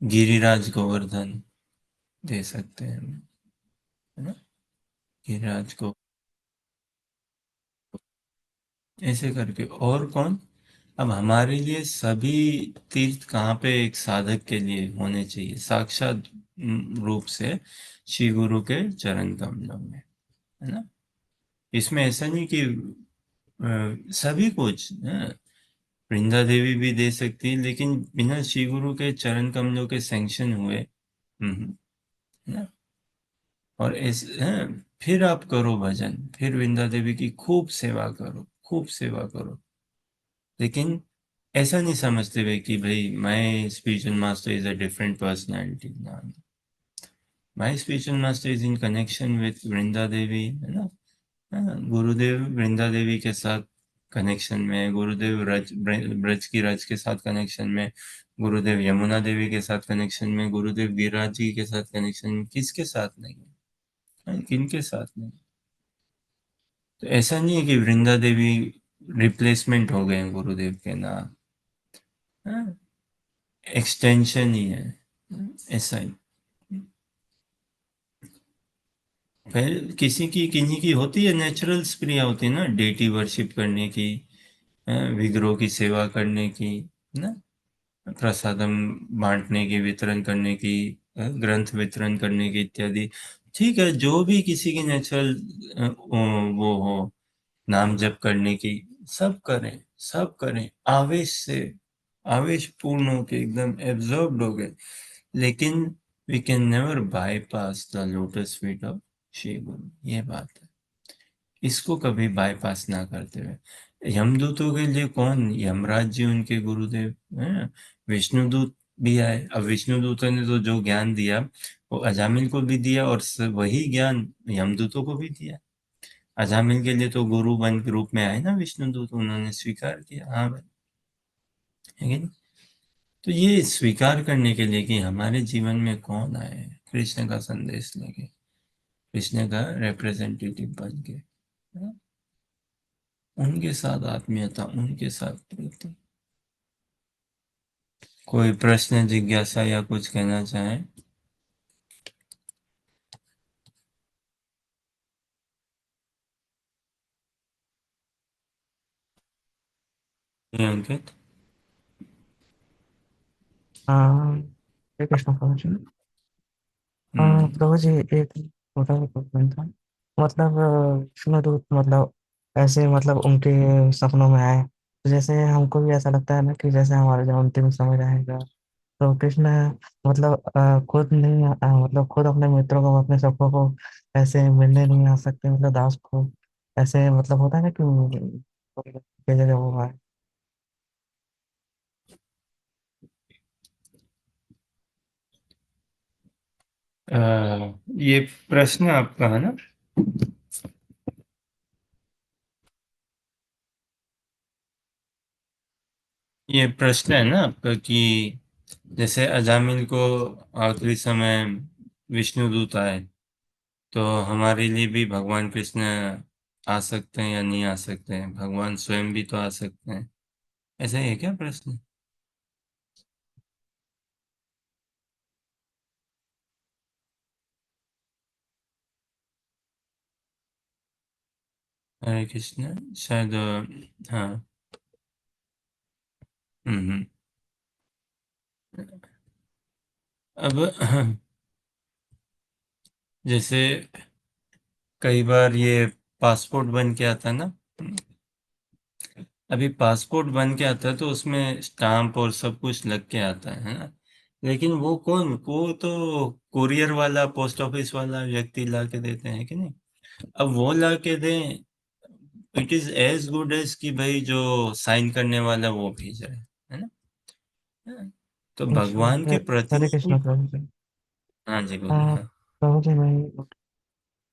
गिरिराज गोवर्धन दे सकते हैं हमें, है ना। गिरिराज को ऐसे करके। और कौन? अब हमारे लिए सभी तीर्थ कहाँ पे एक साधक के लिए होने चाहिए? साक्षात रूप से श्री गुरु के चरण कमलों में, है ना। इसमें ऐसा नहीं कि सभी कुछ, वृंदा देवी भी दे सकती है, लेकिन बिना श्री गुरु के चरण कमलों के सैंक्शन हुए, है ना। और फिर आप करो भजन, फिर वृंदा देवी की खूब सेवा करो, खूब सेवा करो। लेकिन ऐसा नहीं समझते हुए कि भाई my spiritual master is a different personality ना। My spiritual master is in connection with Vrinda Devi, है ना। गुरुदेव वृंदा देवी के साथ कनेक्शन में, गुरुदेव ब्रज की रज के साथ कनेक्शन में, गुरुदेव यमुना देवी के साथ कनेक्शन में, गुरुदेव गिरिराज जी के साथ कनेक्शन में। किसके साथ नहीं है? किनके साथ नहीं? तो ऐसा नहीं है कि वृंदा देवी रिप्लेसमेंट हो गए हैं गुरुदेव के नाम, एक्सटेंशन ही है, ऐसा ही। फिर किसी की किन्हीं की होती है नेचुरल स्प्रिया, होती है ना, डेटी वर्शिप करने की, विग्रह की सेवा करने की, ना, प्रसादम बांटने की, वितरण करने की, ग्रंथ वितरण करने की इत्यादि। ठीक है, जो भी किसी की नेचुरल वो हो, नाम जप करने की, सब करें, सब करें आवेश से, आवेश पूर्ण होके, एकदम एब्जॉर्ब्ड हो गए। लेकिन we can never bypass the lotus feet of Shri Guru, ये बात है। इसको कभी बाईपास ना करते हुए। यमदूतों के लिए कौन? यमराज जी उनके गुरुदेव हैं। विष्णुदूत भी आए। अब विष्णुदूतों ने तो जो ज्ञान दिया वो अजामिल को भी दिया, और वही ज्ञान यमदूतों को भी दिया। अजामिल के लिए तो गुरु बन के रूप में आए ना विष्णुदूत, उन्होंने स्वीकार किया, हाँ भाई, है कि नहीं? तो ये स्वीकार करने के लिए कि हमारे जीवन में कौन आए कृष्ण का संदेश लेके, कृष्ण का रिप्रेजेंटेटिव बन के, हाँ? उनके साथ आत्मीयता, उनके साथ प्रीति। कोई प्रश्न, जिज्ञासा या कुछ कहना चाहे? ये अंकित। हरे कृष्ण प्रभु जी। प्रभु जी, एक छोटा सा क्वेश्चन था। मतलब विष्णुदूत मतलब ऐसे मतलब उनके सपनों में आए, तो जैसे हमको भी ऐसा लगता है ना कि जैसे हमारा जब अंतिम समय रहेगा तो कृष्ण मतलब खुद नहीं मतलब खुद अपने मित्रों को अपने सबको को ऐसे मिलने नहीं आ सकते, मतलब दास को ऐसे मतलब होता है ना कि जगह वो है। ये प्रश्न आपका है ना? ये प्रश्न है ना आपका कि जैसे अजामिल को आखिरी समय विष्णुदूत आए, तो हमारे लिए भी भगवान कृष्ण आ सकते हैं या नहीं आ सकते हैं? भगवान स्वयं भी तो आ सकते हैं। ऐसा ही है क्या प्रश्न? हरे कृष्ण, शायद हाँ। हम्म। अब जैसे कई बार ये पासपोर्ट बन के आता है ना। अभी पासपोर्ट बन के आता है तो उसमें स्टाम्प और सब कुछ लग के आता है ना? लेकिन वो कौन, वो तो कुरियर वाला, पोस्ट ऑफिस वाला व्यक्ति ला के देते हैं कि नहीं? अब वो ला के दें, it is as good as कि भाई जो साइन करने वाला वो भेज रहा है ना? हाँ। तो अच्छा, भगवान के प्रति हरे कृष्ण प्रभु जी। हाँ जी, बोलिए। हाँ, हाँ। प्रभु जी मैं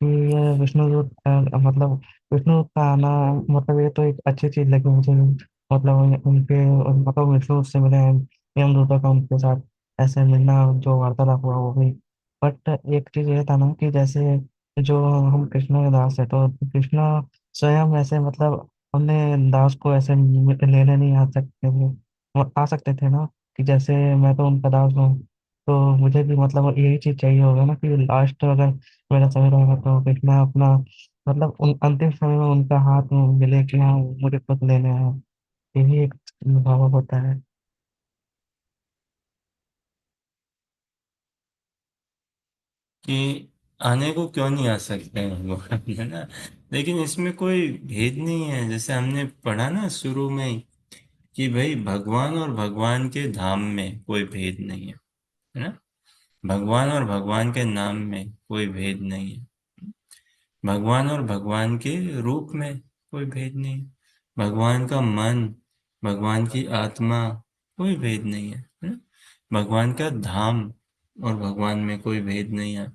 कि ये विष्णुदूत मतलब विष्णु का आना, मतलब ये तो एक अच्छी चीज लगी मुझे, मतलब उनके मतलब विष्णु से मिले हैं, यमदूतों का उनके साथ ऐसे मिलना, जो वार्तालाप हुआ वो भी। बट एक चीज ये था ना कि जैसे जो हम कृष्ण के दास है, तो कृष्ण स्वयं ऐसे मतलब हमने दास को ऐसे लेने नहीं आ सकते थे, और आ सकते थे ना, कि जैसे मैं तो उनका दास हूँ, तो मुझे भी मतलब यही चीज चाहिए होगा ना कि लास्ट अगर मेरा समय रहेगा तो कृष्णा अपना मतलब उन अंतिम समय में उनका हाथ में मिले कि हाँ मुझे खुद लेने आया। यही एक भाव होता है। कि आने को क्यों नहीं आ सकते हैं वो है ना? लेकिन इसमें कोई भेद नहीं है, जैसे हमने पढ़ा ना शुरू में ही कि भाई भगवान और भगवान के धाम में कोई भेद नहीं है ना? भगवान और भगवान के नाम में कोई भेद नहीं है। भगवान और भगवान के रूप में कोई भेद नहीं। भगवान का मन, भगवान की आत्मा, कोई भेद नहीं है ना? भगवान का धाम और भगवान में कोई भेद नहीं है।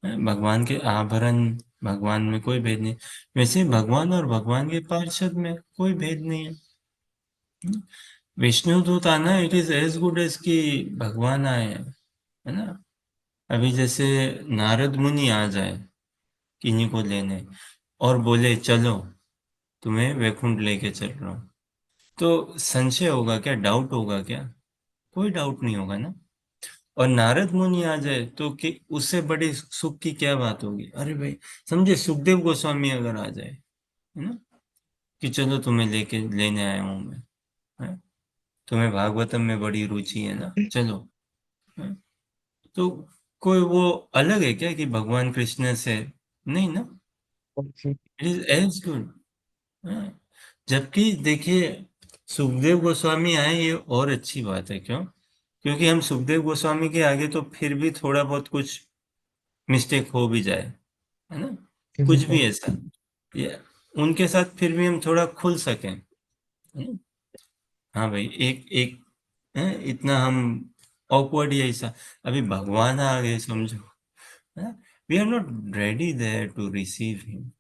भगवान के आभरण, भगवान में कोई भेद नहीं। वैसे भगवान और भगवान के पार्षद में कोई भेद नहीं है। विष्णुदूत आना, it is as good as कि भगवान आए हैं, है ना? अभी जैसे नारद मुनि आ जाए किन्हीं को लेने और बोले चलो, तुम्हें वैकुंठ लेके चल रहा हूँ, तो संशय होगा क्या? डाउट होगा क्या? कोई डाउट नहीं होगा ना। और नारद मुनि आ जाए तो कि उससे बड़ी सुख की क्या बात होगी? अरे भाई, समझे, सुखदेव गोस्वामी अगर आ जाए, है ना, कि चलो तुम्हें लेके लेने आया हूं मैं, है? तुम्हें भागवतम में बड़ी रुचि है ना, चलो, है? तो कोई वो अलग है क्या कि भगवान कृष्ण से? नहीं ना। It is as good. जबकि देखिए, सुखदेव गोस्वामी आए ये और अच्छी बात है। क्यों? क्योंकि हम सुखदेव गोस्वामी के आगे तो फिर भी थोड़ा बहुत कुछ मिस्टेक हो भी जाए, है ना, कुछ भी ऐसा, या उनके साथ फिर भी हम थोड़ा खुल सकें, है ना? हाँ भाई, एक एक है, इतना हम ऑकवर्ड ही ऐसा, अभी भगवान आ गए समझो, we are not ready there to receive him.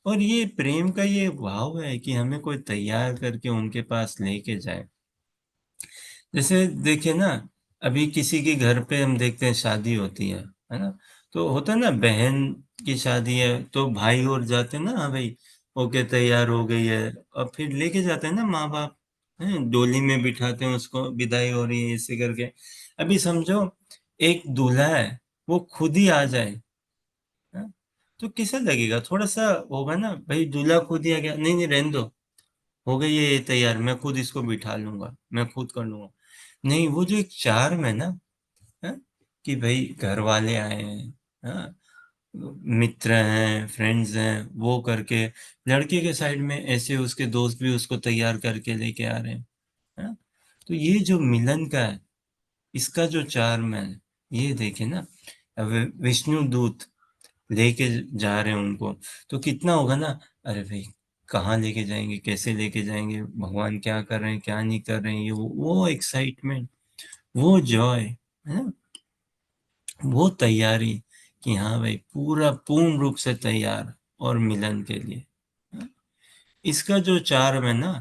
और ये प्रेम का ये भाव है कि हमें कोई तैयार करके उनके पास लेके जाए। जैसे देखिए ना, अभी किसी के घर पे हम देखते हैं शादी होती है ना? तो होता है ना, बहन की शादी है तो भाई और जाते हैं ना, हाँ भाई, ओके तैयार हो गई है, और फिर लेके जाते हैं ना माँ बाप, हैं, डोली में बिठाते हैं उसको, विदाई हो रही है इसे करके। अभी समझो, एक दूल्हा है, वो खुद ही आ जाए, हाँ, तो कैसा लगेगा? थोड़ा सा होगा ना भाई, दूल्हा खुद ही आ गया, नहीं नहीं रहने दो, हो गई है ये तैयार, मैं खुद इसको बिठा लूंगा, मैं खुद कर लूंगा। नहीं, वो जो एक चार्म है ना, है? कि भाई घर वाले आए हैं, हाँ, मित्र हैं, फ्रेंड्स हैं, वो करके लड़के के साइड में ऐसे उसके दोस्त भी उसको तैयार करके लेके आ रहे हैं, हाँ? तो ये जो मिलन का है, इसका जो चार्म है, ये देखे ना, विष्णु दूत लेके जा रहे हैं उनको, तो कितना होगा ना, अरे भाई कहाँ लेके जाएंगे, कैसे लेके जाएंगे, भगवान क्या कर रहे हैं, क्या नहीं कर रहे हैं, ये वो एक्साइटमेंट, वो जॉय है ना, वो तैयारी कि हाँ भाई पूरा पूर्ण रूप से तैयार और मिलन के लिए। इसका जो चार्म है ना,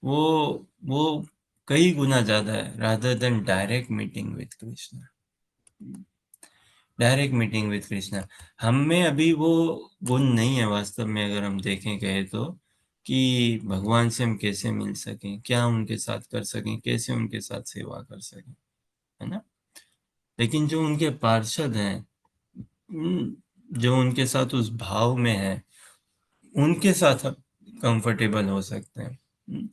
वो वो कई गुना ज्यादा है rather than direct meeting with Krishna. Direct meeting with Krishna, हम में अभी वो गुण नहीं है वास्तव में, अगर हम देखें कहे तो, कि भगवान से हम कैसे मिल सकें, क्या उनके साथ कर सकें, कैसे उनके साथ सेवा कर सकें, है ना। लेकिन जो उनके पार्षद हैं, जो उनके साथ उस भाव में है, उनके साथ हम कंफर्टेबल हो सकते हैं।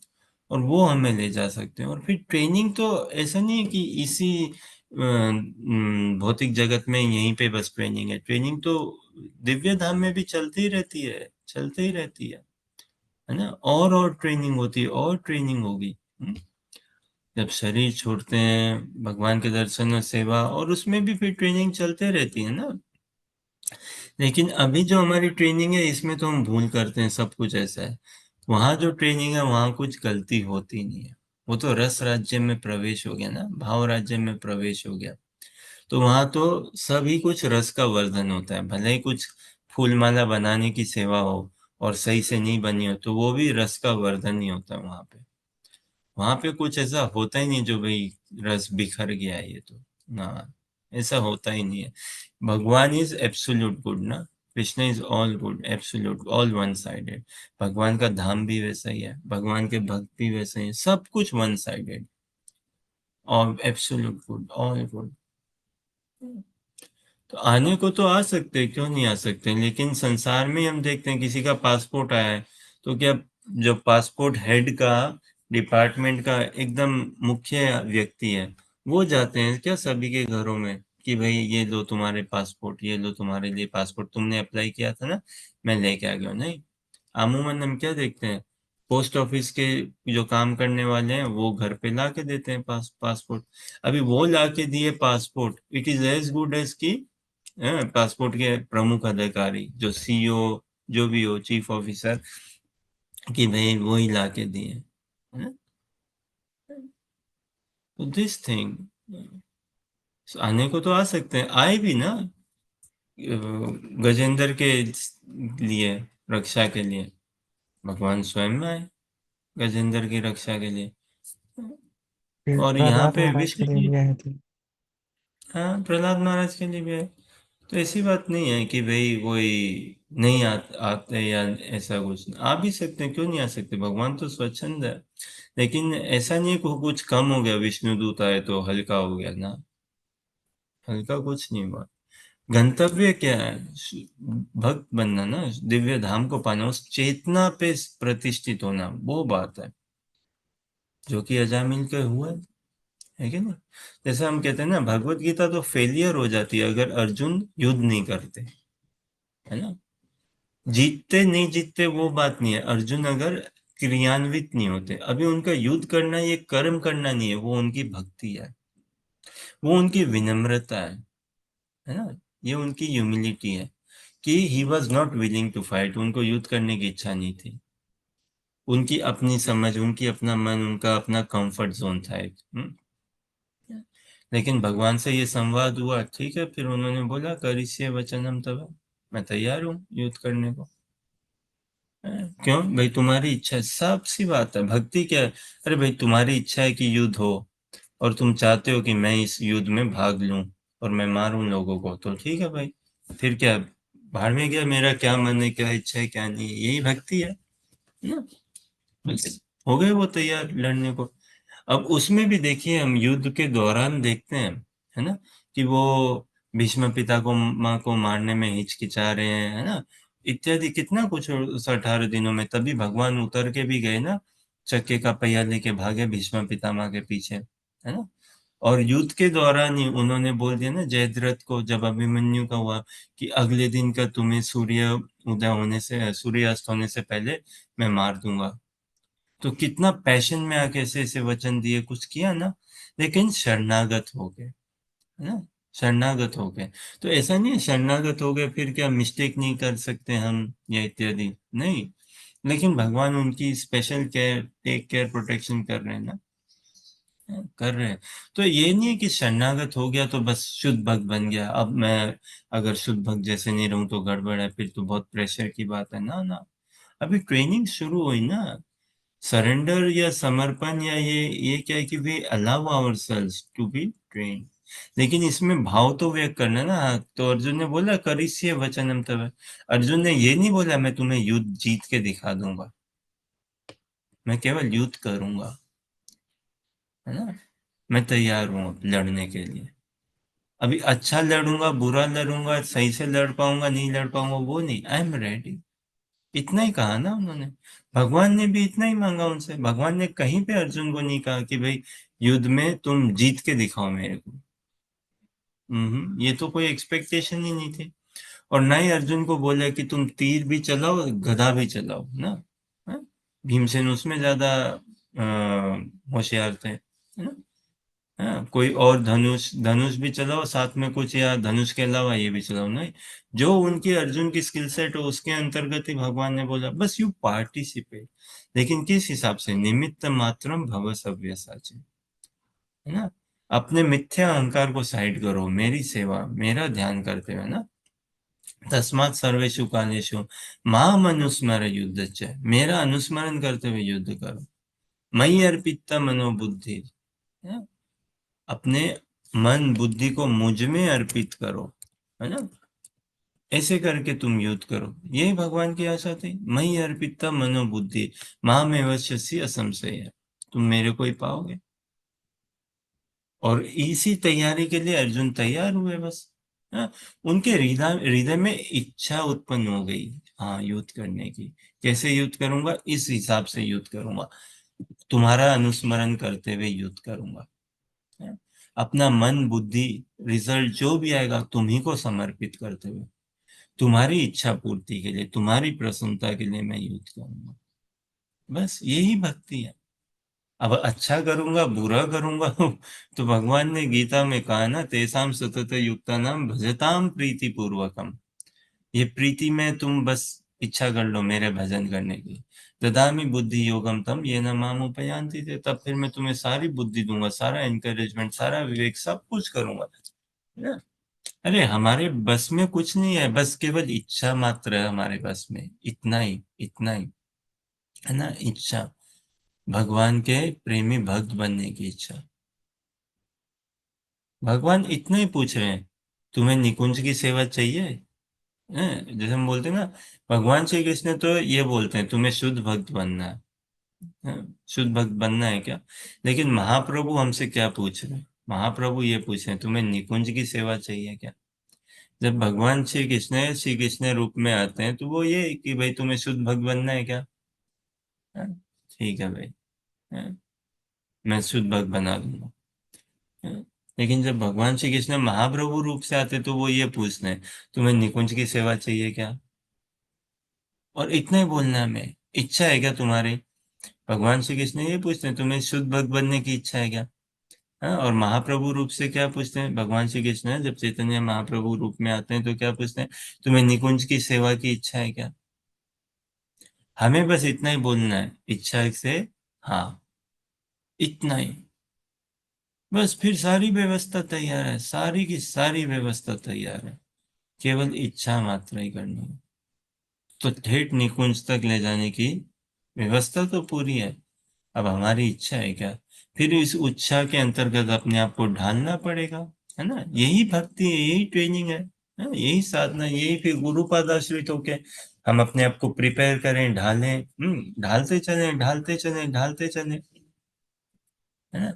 और वो हमें ले जा सकते हैं। और फिर ट्रेनिंग तो ऐसा नहीं है कि इसी भौतिक जगत में यहीं पे बस ट्रेनिंग है, ट्रेनिंग तो दिव्य धाम में भी चलती ही रहती है, चलती ही रहती है ना। और ट्रेनिंग होती है, और ट्रेनिंग होगी। जब शरीर छोड़ते हैं, भगवान के दर्शन और सेवा, और उसमें भी फिर ट्रेनिंग चलते रहती है ना। लेकिन अभी जो हमारी ट्रेनिंग है, इसमें तो हम भूल करते हैं, सब कुछ ऐसा है। वहां जो ट्रेनिंग है, वहां कुछ गलती होती नहीं है। वो तो रस राज्य में प्रवेश हो गया ना, भाव राज्य में प्रवेश हो गया। तो वहां तो सभी कुछ रस का वर्धन होता है। भले ही कुछ फूल माला बनाने की सेवा हो और सही से नहीं बनी हो, तो वो भी रस का वर्धन ही होता है वहां पे। वहां पे कुछ ऐसा होता ही नहीं जो भाई रस बिखर गया है, ये तो ना, ऐसा होता ही नहीं है। भगवान इज एब्सोल्यूट गुड ना, Krishna is all good, absolute, all one sided. भगवान का धाम भी वैसा ही है, भगवान के भक्त भी वैसे ही हैं, सब कुछ वन साइडेड और एब्सोल्यूट गुड, ऑल गुड। तो आने को तो आ सकते हैं, क्यों नहीं आ सकते, लेकिन संसार में हम देखते हैं किसी का पासपोर्ट आया है, तो क्या जो पासपोर्ट हेड का, डिपार्टमेंट का एकदम मुख्य व्यक्ति है, वो जाते हैं क्या सभी के घरों में कि भाई ये लो तुम्हारे पासपोर्ट, ये लो तुम्हारे लिए पासपोर्ट, तुमने अप्लाई किया था ना, मैं लेके आ गया हूँ? नहीं। अमूमन हम क्या देखते हैं, पोस्ट ऑफिस के जो काम करने वाले हैं, वो घर पे ला के देते हैं पासपोर्ट। अभी वो ला के दिए passport, it is as good as की पासपोर्ट के प्रमुख अधिकारी जो सीईओ, जो भी हो, चीफ ऑफिसर, कि भाई वो ही ला के दिए, है ना। तो दिस थिंग, आने को तो आ सकते हैं, आए भी ना, गजेंद्र के लिए, रक्षा के लिए भगवान स्वयं आए, गजेंद्र की रक्षा के लिए। फिर और यहाँ प्रहलाद पे महाराज के विष्णु लिए जी, भी आए थे। हाँ प्रहलाद महाराज के लिए भी आए। तो ऐसी बात नहीं है कि भाई कोई नहीं आते या ऐसा कुछ, आ भी सकते हैं, क्यों नहीं आ सकते, भगवान तो स्वच्छंद है। लेकिन ऐसा नहीं है कि कुछ कम हो गया, विष्णु दूत आए तो हल्का हो गया ना, हल्का कुछ नहीं हुआ। गंतव्य क्या है, भक्त बनना ना, दिव्य धाम को पाना, उस चेतना पे प्रतिष्ठित होना, वो बात है जो कि अजामिल के हुआ है कि नहीं। जैसे हम कहते हैं ना, भगवत गीता तो फेलियर हो जाती है अगर अर्जुन युद्ध नहीं करते, है ना। जीतते नहीं जीतते वो बात नहीं है, अर्जुन अगर क्रियान्वित नहीं होते, अभी उनका युद्ध करना ये कर्म करना नहीं है, वो उनकी भक्ति है, वो उनकी विनम्रता है ना, ये उनकी ह्यूमिलिटी है कि he was not willing to fight, उनको युद्ध करने की इच्छा नहीं थी। उनकी अपनी समझ, उनकी अपना मन, उनका अपना कंफर्ट जोन था एक। लेकिन भगवान से ये संवाद हुआ, ठीक है, फिर उन्होंने बोला करिष्ये वचनम तव, मैं तैयार हूँ युद्ध करने को। क्यों भाई, तुम्हारी इच्छा है, साफ सी बात है, भक्ति क्या है, अरे भाई तुम्हारी इच्छा है कि युद्ध हो, और तुम चाहते हो कि मैं इस युद्ध में भाग लूं और मैं मारूं लोगों को, तो ठीक है भाई, फिर क्या, भाड़ में गया, मेरा क्या मन है, क्या इच्छा है, क्या नहीं है, यही भक्ति है ना। बस हो गए वो तैयार लड़ने को। अब उसमें भी देखिए, हम युद्ध के दौरान देखते हैं, है ना, कि वो भीष्म पिता को, माँ को मारने में हिचकिचा रहे हैं, है ना, इत्यादि, कितना कुछ उस 18 दिनों में। तभी भगवान उतर के भी गए ना, चक्के का पहिया लेके भागे भीष्म पितामह के पीछे, है ना। और युद्ध के दौरान ही उन्होंने बोल दिया ना जयद्रथ को, जब अभिमन्यु का हुआ, कि अगले दिन का तुम्हें सूर्य उदय होने से, सूर्यास्त होने से पहले मैं मार दूंगा। तो कितना पैशन में आके ऐसे ऐसे वचन दिए, कुछ किया ना। लेकिन शरणागत हो गए, है ना, शरणागत हो गए। तो ऐसा नहीं है शरणागत हो गए फिर क्या मिस्टेक नहीं कर सकते हम या इत्यादि, नहीं, लेकिन भगवान उनकी special care, take care, protection कर रहे हैं ना, कर रहे हैं। तो ये नहीं है कि शरणागत हो गया तो बस शुद्ध भक्त बन गया, अब मैं अगर शुद्ध भक्त जैसे नहीं रहूं तो गड़बड़ है, फिर तो बहुत प्रेशर की बात है ना, ना। अभी ट्रेनिंग शुरू हुई ना, सरेंडर या समर्पण या ये क्या है कि we allow ourselves to be train, लेकिन इसमें भाव तो व्यक्त करना ना। तो अर्जुन ने बोला करिष्ये वचनम तव, अर्जुन ने ये नहीं बोला मैं तुम्हें युद्ध जीत के दिखा दूंगा, मैं केवल युद्ध करूंगा, है ना, मैं तैयार हूं लड़ने के लिए। अभी अच्छा लड़ूंगा, बुरा लड़ूंगा, सही से लड़ पाऊंगा, नहीं लड़ पाऊंगा, वो नहीं, आई एम रेडी, इतना ही कहा ना उन्होंने। भगवान ने भी इतना ही मांगा उनसे, भगवान ने कहीं पे अर्जुन को नहीं कहा कि भाई युद्ध में तुम जीत के दिखाओ मेरे को। ये तो कोई एक्सपेक्टेशन ही नहीं थी। और ना ही अर्जुन को बोला कि तुम तीर भी चलाओ गदा भी चलाओ ना, हाँ? भीमसेन उसमें ज्यादा होशियार थे, है ना, हाँ, कोई और धनुष धनुष भी चलाओ साथ में कुछ, या धनुष के अलावा ये भी चलाओ, नहीं, जो उनकी अर्जुन की स्किल सेट हो उसके अंतर्गत ही भगवान ने बोला बस यू पार्टिसिपेट, लेकिन किस हिसाब से, निमित्त मात्रम भव सव्यसाची, है ना, अपने मिथ्या अहंकार को साइड करो, मेरी सेवा मेरा ध्यान करते हुए ना, तस्मात् सर्वेषु कालेषु माम अनुस्मर युद्ध च, मेरा अनुस्मरण करते हुए युद्ध करो, मयि अर्पिता मनोबुद्धि, अपने मन बुद्धि को मुझ में अर्पित करो, है ना, ऐसे करके तुम युद्ध करो, यही भगवान की आशा थी, मयि अर्पिता मनोबुद्धि माम एवश्यसि असंशय, तुम मेरे को ही पाओगे। और इसी तैयारी के लिए अर्जुन तैयार हुए बस, हाँ, उनके हृदय हृदय में इच्छा उत्पन्न हो गई, हाँ युद्ध करने की, कैसे युद्ध करूंगा, इस हिसाब से युद्ध करूंगा, तुम्हारा अनुस्मरण करते हुए युद्ध करूंगा, है? अपना मन बुद्धि, रिजल्ट जो भी आएगा तुम्ही को समर्पित करते हुए, तुम्हारी इच्छा पूर्ति के लिए, तुम्हारी प्रसन्नता के लिए मैं युद्ध करूंगा, बस यही भक्ति है। अब अच्छा करूंगा बुरा करूंगा तो भगवान ने गीता में कहा ना, तेसाम सतत युक्ता नाम भजताम प्रीति पूर्वकम, ये प्रीति में तुम बस इच्छा कर लो मेरे भजन करने की, ददामी बुद्धि योगम तम ये न माम उपयांति थे, तब फिर मैं तुम्हें सारी बुद्धि दूंगा, सारा एनकरेजमेंट, सारा विवेक, सब कुछ करूंगा, है ना? अरे हमारे बस में कुछ नहीं है, बस केवल इच्छा मात्र है हमारे बस में, इतना ही, इतना ही, है ना, इच्छा, भगवान के प्रेमी भक्त बनने की इच्छा। भगवान इतना ही पूछ रहे हैं, तुम्हें निकुंज की सेवा चाहिए, जैसे हम बोलते हैं ना, भगवान श्री कृष्ण तो ये बोलते हैं तुम्हें शुद्ध भक्त बनना है, शुद्ध भक्त बनना है क्या, लेकिन महाप्रभु हमसे क्या पूछ रहे हैं, महाप्रभु ये पूछ रहे हैं तुम्हें निकुंज की सेवा चाहिए क्या। जब भगवान श्री कृष्ण रूप में आते हैं तो वो ये कि भाई तुम्हें शुद्ध भक्त बनना है क्या, हाँ, ठीक है भाई, हाँ, मैं शुद्ध भक्त बना दूंगा, हाँ। लेकिन जब भगवान श्री कृष्ण महाप्रभु रूप से आते तो वो ये पूछते हैं तुम्हें निकुंज की सेवा चाहिए क्या, और इतना ही बोलना है, मैं इच्छा है क्या तुम्हारी, भगवान श्री कृष्ण ये पूछते हैं तुम्हें शुद्ध भक्त बनने की इच्छा है क्या, हाँ, और महाप्रभु रूप से क्या पूछते हैं भगवान श्री कृष्ण, जब चैतन्य महाप्रभु रूप में आते हैं तो क्या पूछते हैं तुम्हें निकुंज की सेवा की इच्छा है क्या। हमें बस इतना ही बोलना है, इच्छा से हाँ, इतना ही, बस फिर सारी व्यवस्था तैयार है, सारी की सारी व्यवस्था तैयार है, केवल इच्छा मात्र ही करनी है, तो ठेठ निकुंज तक ले जाने की व्यवस्था तो पूरी है, अब हमारी इच्छा है क्या, फिर इस इच्छा के अंतर्गत अपने आप को ढालना पड़ेगा, है ना, यही भक्ति है, यही ट्रेनिंग है, यही साधना, यही फिर गुरुपाद आश्रित होके हम अपने आप को प्रिपेयर करें, ढालें, ढालते चले ढालते चले ढालते चले, है ना,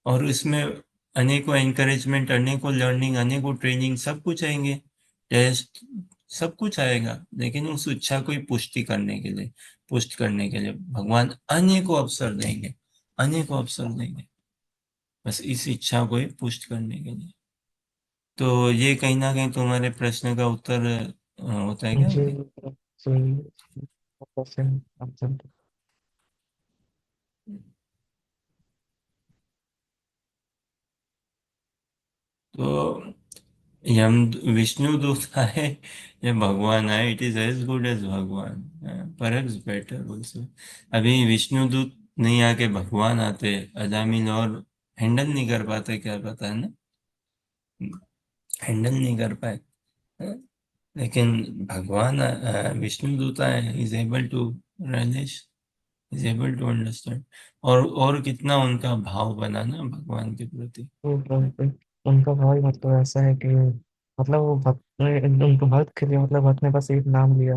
और इसमें अनेकों एनकरेजमेंट, अनेकों लर्निंग, अनेकों ट्रेनिंग, सब कुछ आएंगे, टेस्ट, सब कुछ आएगा, लेकिन उस इच्छा को ही पुष्टि करने के लिए, पुष्ट करने के लिए भगवान अनेकों अवसर देंगे, अनेकों अवसर देंगे, बस इस इच्छा को ही पुष्ट करने के लिए। तो ये कहीं ना कहीं तुम्हारे प्रश्न का उत्तर होता है क्या जी, अभी? so, question answered. तो यम विष्णु दूत आए या भगवान आए, it is as good as भगवान, परहैप्स बेटर ऑल्सो। अभी विष्णु दूत नहीं आके भगवान आते, अजामिल और हैंडल नहीं कर पाते, क्या पता, है ना, हैंडल नहीं कर पाए, हाँ? लेकिन भगवान विष्णु दूत आए, is able to release, is able to understand. और कितना उनका भाव बना ना भगवान के प्रति। तो उनका भाई मतलब ऐसा है कि मतलब वो भक्त उनको भक्त के लिए मतलब भक्त ने बस एक नाम लिया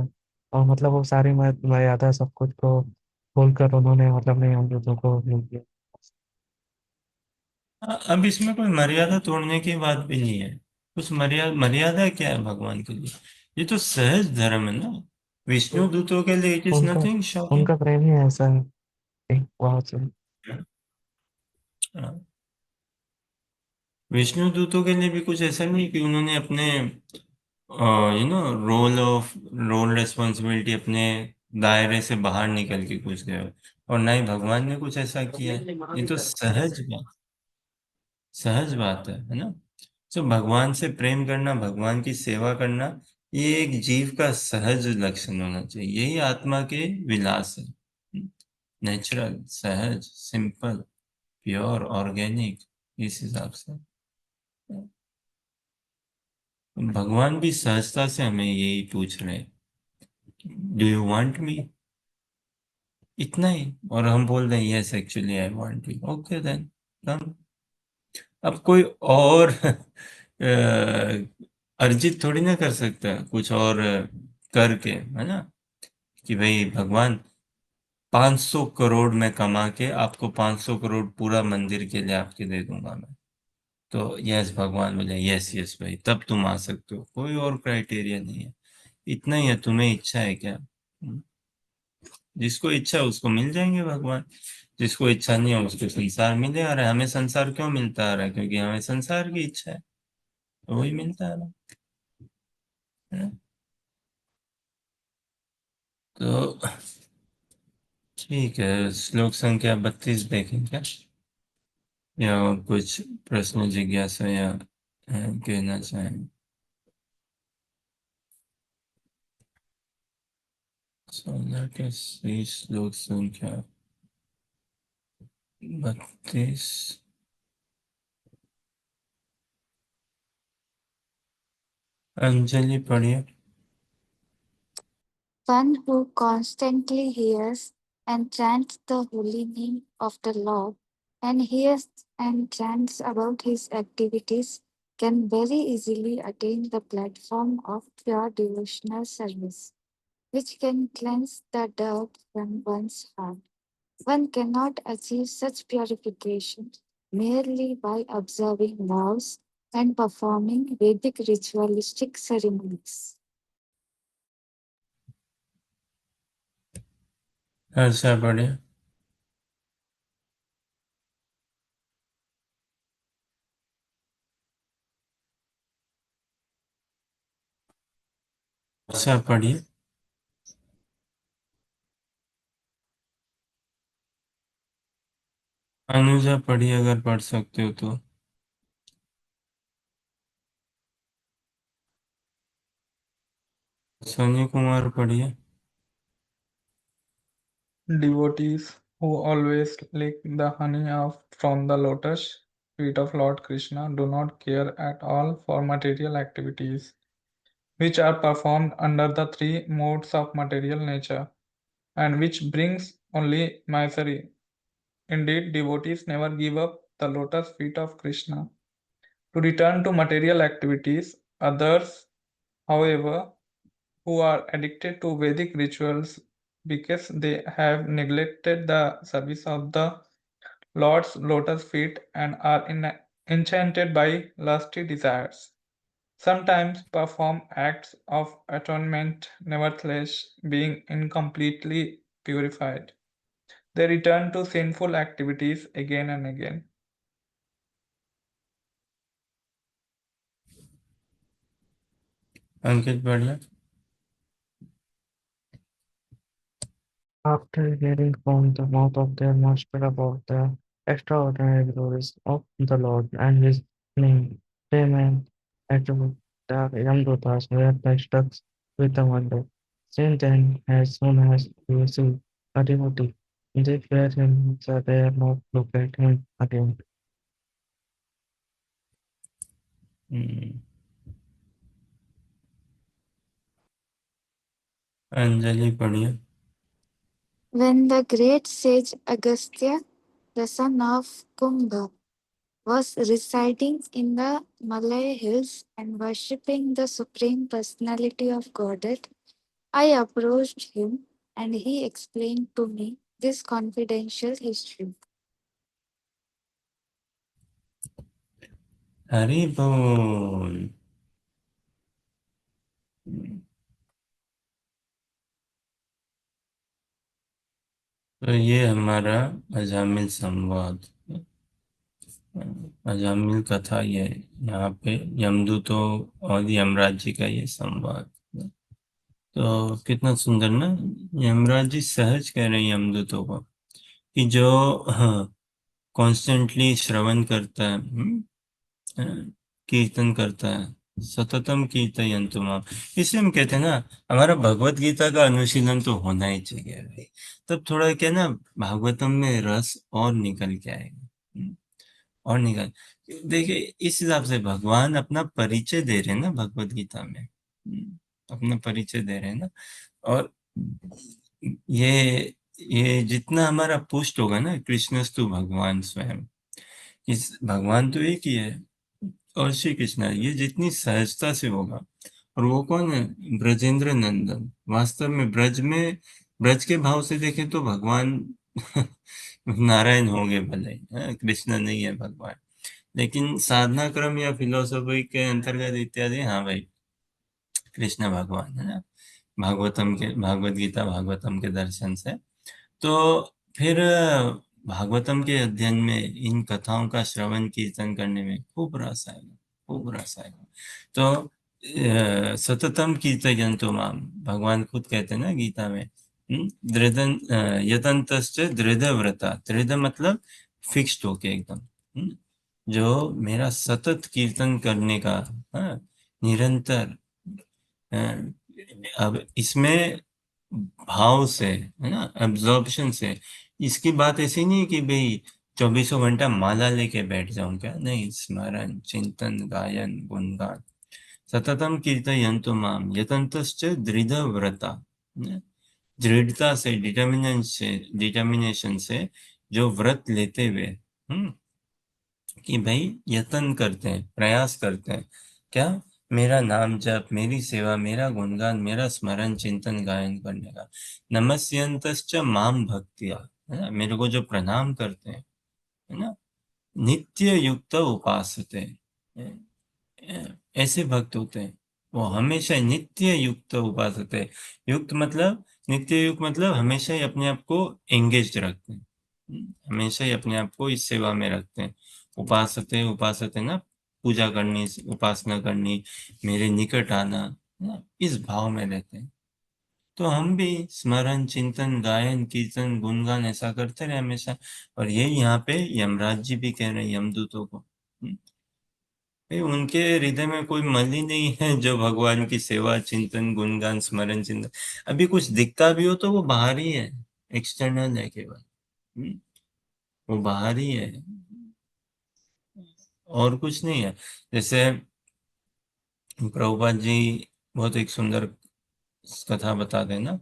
और मतलब वो सारी मर्यादा सब कुछ को खोलकर उन्होंने मतलब अपने अमृतों को मिल दिया। अब इसमें कोई मर्यादा तोड़ने की बात भी नहीं है। कुछ मर्यादा क्या है भगवान के लिए? ये तो सहज धर्म है ना। विष्णु दूतों के लिए इट इज उनका नथिंग शॉकिंग। उनका प्रेम ही ऐसा है कि बहुत से विष्णु दूतों के लिए भी कुछ ऐसा नहीं कि उन्होंने अपने रोल रेस्पॉन्सिबिलिटी अपने दायरे से बाहर निकल के कुछ गए, और ना ही भगवान ने कुछ ऐसा किया है। ये तो सहज बात है ना। तो भगवान से प्रेम करना, भगवान की सेवा करना, ये एक जीव का सहज लक्षण होना चाहिए। यही आत्मा के विलास है, नेचुरल, सहज, सिंपल, प्योर, ऑर्गेनिक, इस हिसाब से। भगवान भी सहजता से हमें यही पूछ रहे हैं, डू यू वांट मी, इतना ही। और हम बोल रहे हैं yes actually I want you, okay then come. अब कोई और अर्जित थोड़ी ना कर सकता है कुछ और करके, है ना, कि भाई भगवान 500 करोड़ में कमा के आपको 500 करोड़ पूरा मंदिर के लिए आपके दे दूंगा मैं। तो यस, भगवान बोले यस यस भाई, तब तुम आ सकते हो, कोई और क्राइटेरिया नहीं है। इतना ही है, तुम्हें इच्छा है क्या? जिसको इच्छा है उसको मिल जाएंगे भगवान, जिसको इच्छा नहीं है उसको संसार मिले आ रहा है। हमें संसार क्यों मिलता आ रहा है? क्योंकि हमें संसार की इच्छा है, तो वही मिलता आ रहा है ना? तो ठीक है, श्लोक संख्या 32 देखें क्या, या और कुछ प्रश्न जिज्ञासा या कहना चाहें? श्लोक संख्या 32। अंजलि पढ़िए। One who constantly hears and chants the holy name of the Lord and hears and chants about his activities can very easily attain the platform of pure devotional service, which can cleanse the dirt from one's heart. One cannot achieve such purification merely by observing vows and performing Vedic ritualistic ceremonies. अच्छा पढ़िए। अच्छा पढ़िए। अनुजा पढ़िए अगर पढ़ सकते हो तो। सनी कुमार पढ़िए। Devotees who always lick the honey from the lotus feet of Lord Krishna do not care at all for material activities, which are performed under the three modes of material nature, and which brings only misery. Indeed, devotees never give up the lotus feet of Krishna. To return to material activities, others, however, who are addicted to Vedic rituals because they have neglected the service of the Lord's lotus feet and are enchanted by lusty desires. Sometimes perform acts of atonement, nevertheless, being incompletely purified. They return to sinful activities again and again. अंकित पढ़िए। After hearing from the mouth of their master about the extraordinary glories of the Lord and his name, Came and at the Yamdutas were struck with the wonder. Since then, as soon as they see a devotee, they fear him, so they are not look at him again. Anjali पढ़िए। When the great sage Agastya, the son of Kumbha, was residing in the Malay hills and worshipping the Supreme Personality of Godhead, I approached him and he explained to me this confidential history. Hari बोल। तो ये हमारा अजामिल संवाद, अजामिल कथा, ये यहाँ पे यमदूतों और यमराज जी का ये संवाद। तो कितना सुंदर ना, यमराज जी सहज कह रहे हैं यमदूतों को कि जो कॉन्स्टेंटली श्रवण करता है, कीर्तन करता है, सततम कीर्तयन्तु माम। इसलिए हम कहते हैं ना, हमारा भगवत गीता का अनुशीलन तो होना ही चाहिए भाई। तब थोड़ा क्या ना, भागवतम में रस और निकल के आएगा, और निकल। देखिए, इस हिसाब से भगवान अपना परिचय दे रहे हैं ना भगवत गीता में, अपना परिचय दे रहे हैं ना। और ये जितना हमारा पुष्ट होगा ना, कृष्णस्तु भगवान स्वयं, इस भगवान तो एक ही है और श्री कृष्ण है, ये जितनी सहजता से होगा। और वो कौन है? ब्रजेंद्र नंदन। वास्तव में ब्रज के भाव से देखें तो भगवान नारायण होंगे भले, कृष्ण नहीं है भगवान, लेकिन साधना क्रम या फिलोसफी के अंतर्गत इत्यादि, हाँ भाई, कृष्ण भगवान है ना। भागवत गीता भागवतम के दर्शन से तो फिर भागवतम के अध्ययन में, इन कथाओं का श्रवण कीर्तन करने में खूब रस आएगा, खूब रस आएगा। तो सततम कीर्तयन्तु माम, भगवान खुद कहते हैं ना गीता में, दृढ़ यतन्तश्च दृढ़व्रता। दृढ़ मतलब फिक्स्ड होके एकदम, जो मेरा सतत कीर्तन करने का, निरंतर, अब इसमें भाव से, है ना, एब्जॉर्प्शन से। इसकी बात ऐसी नहीं कि भाई 24 घंटा माला लेके बैठ जाऊं, क्या नहीं, स्मरण चिंतन गायन गुणगान। सततम कीर्तयन्तु माम यतन्तश्च दृढ़व्रता, दृढ़ता से, डिटर्मिनेशन से जो व्रत लेते हुए, कि भाई यत्न करते हैं, प्रयास करते हैं, क्या, मेरा नाम जप, मेरी सेवा, मेरा गुणगान, मेरा स्मरण चिंतन गायन करने का। नमस्यन्तश्च माम भक्तिया, है ना, मेरे को जो प्रणाम करते हैं, है ना, नित्य युक्त उपासते, ऐसे भक्त होते हैं, वो हमेशा नित्य युक्त उपासते। युक्त मतलब, नित्य युक्त मतलब हमेशा ही अपने आप को एंगेज रखते हैं, हमेशा ही अपने आप को इस सेवा में रखते हैं। उपासते उपासते ना, पूजा करनी, उपासना करनी, मेरे निकट आना, ना, इस भाव में रहते हैं। तो हम भी स्मरण चिंतन गायन कीर्तन गुणगान ऐसा करते रहे हमेशा। और ये यहाँ पे यमराज जी भी कह रहे हैं यमदूतों को, भाई उनके हृदय में कोई मल ही नहीं है जो भगवान की सेवा चिंतन गुणगान स्मरण चिंतन। अभी कुछ दिखता भी हो तो वो बाहर ही है, एक्सटर्नल है केवल, वो बाहर ही है, और कुछ नहीं है। जैसे प्रभुपाद जी बहुत एक सुंदर कथा बताते हैं ना,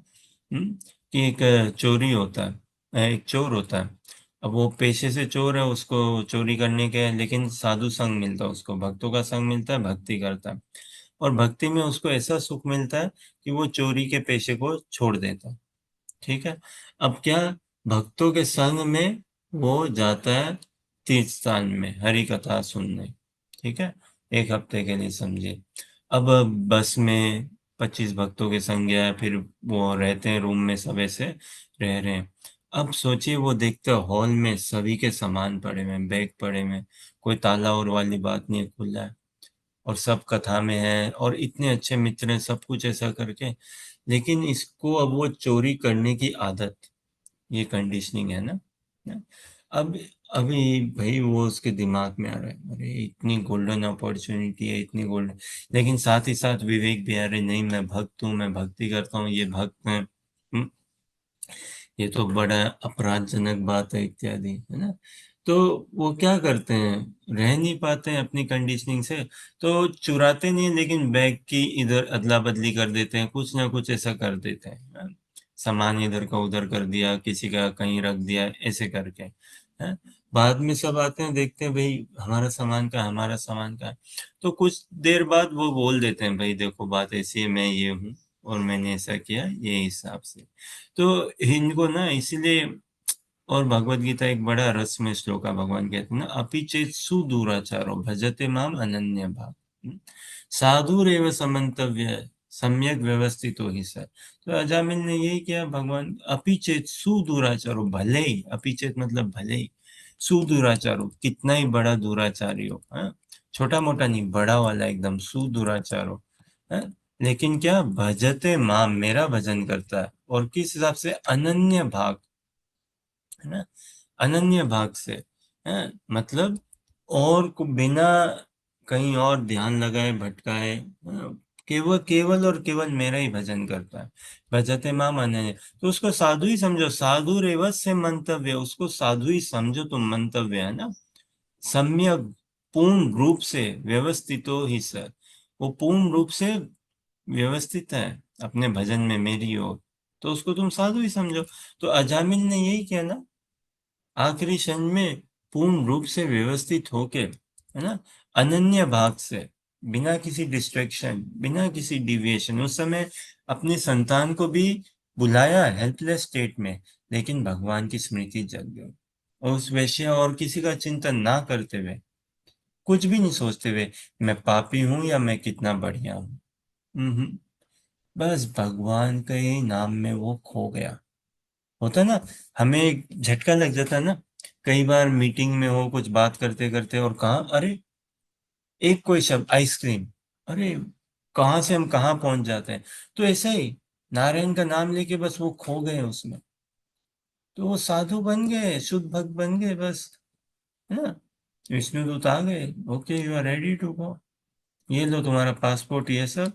कि एक चोरी होता है, एक चोर होता है। अब वो पेशे से चोर है, उसको चोरी करने के, लेकिन साधु संग मिलता है उसको, भक्तों का संग मिलता है, भक्ति करता है, और भक्ति में उसको ऐसा सुख मिलता है कि वो चोरी के पेशे को छोड़ देता है। ठीक है। अब क्या, भक्तों के संग में वो जाता है तीर्थ स्थान में हरि कथा सुनने। ठीक है, एक हफ्ते के लिए समझिए। अब बस में 25 भक्तों के संग गया, फिर वो रहते हैं रूम में, सब ऐसे रह रहे हैं। अब सोचिए, वो देखते हॉल में सभी के सामान पड़े हुए, बैग पड़े हुए, कोई ताला और वाली बात नहीं है, खुला है, और सब कथा में है, और इतने अच्छे मित्र हैं, सब कुछ ऐसा करके, लेकिन इसको अब वो चोरी करने की आदत, ये कंडीशनिंग है ना। अब अभी भाई वो उसके दिमाग में आ रहा है, अरे इतनी गोल्डन अपॉर्चुनिटी है, इतनी गोल्डन, लेकिन साथ ही साथ विवेक भी, अरे नहीं मैं भक्त हूँ, मैं भक्ति करता हूँ, ये भक्त है, ये तो बड़ा अपराधजनक बात है इत्यादि, है ना। तो वो क्या करते हैं, रह नहीं पाते हैं अपनी कंडीशनिंग से, तो चुराते नहीं लेकिन बैग की इधर अदला बदली कर देते हैं, कुछ ना कुछ ऐसा कर देते हैं, सामान इधर का उधर कर दिया, किसी का कहीं रख दिया, ऐसे करके, है। बाद में सब आते हैं, देखते हैं भाई हमारा सामान का, हमारा सामान का, तो कुछ देर बाद वो बोल देते हैं, भाई देखो बात ऐसी है, मैं ये हूँ और मैंने ऐसा किया ये हिसाब से। तो इनको ना इसीलिए, और भगवत गीता एक बड़ा रसमय श्लोक है, भगवान कहते हैं ना, अपि चेत सुदूराचारो भजते माम अनन्य भाव, साधुरेव समन्तव्य सम्यक व्यवस्थितो हि स। तो अजामिल ने यही किया, भगवान अपि चेत सुदूराचारो, भले ही, अपि चेत मतलब भले ही, सुदूराचारो कितना ही बड़ा दुराचारी हो, हाँ? छोटा मोटा नहीं, बड़ा वाला एकदम सुदूराचारो, हाँ? लेकिन क्या, भजते माम, मेरा भजन करता है, और किस हिसाब से, अनन्य भाग, है ना, अनन्य भाग से, है, मतलब और को बिना कहीं और ध्यान लगाए भटकाए, केवल केवल और केवल मेरा ही भजन करता है, भजते माम अनन्य। तो उसको साधु ही समझो, साधु रेवत से मंतव्य, उसको साधु ही समझो तुम, मंतव्य, है ना, सम्यक पूर्ण रूप से, व्यवस्थितो ही सर, वो पूर्ण रूप से व्यवस्थित है अपने भजन में मेरी ओर, तो उसको तुम साधु ही समझो। तो अजामिल ने यही किया ना, आखिरी क्षण में पूर्ण रूप से व्यवस्थित होके, है ना, अनन्य भाग से, बिना किसी डिस्ट्रैक्शन, बिना किसी डिविएशन, उस समय अपनी संतान को भी बुलाया हेल्पलेस स्टेट में, लेकिन भगवान की स्मृति जग गई, और उस वैश्य और किसी का चिंतन ना करते हुए, कुछ भी नहीं सोचते हुए, मैं पापी हूं या मैं कितना बढ़िया हूँ, बस भगवान के नाम में वो खो गया। होता है ना, हमें एक झटका लग जाता है ना, कई बार मीटिंग में हो, कुछ बात करते करते, और कहा, अरे एक कोई शब्द आइसक्रीम, अरे कहाँ से हम कहाँ पहुंच जाते हैं। तो ऐसा ही नारायण का नाम लेके बस वो खो गए उसमें, तो वो साधु बन गए, शुद्ध भक्त बन गए, बस, है ना, विष्णुदूत आ गए, okay you are ready to go, ये लो तुम्हारा पासपोर्ट, ये सब,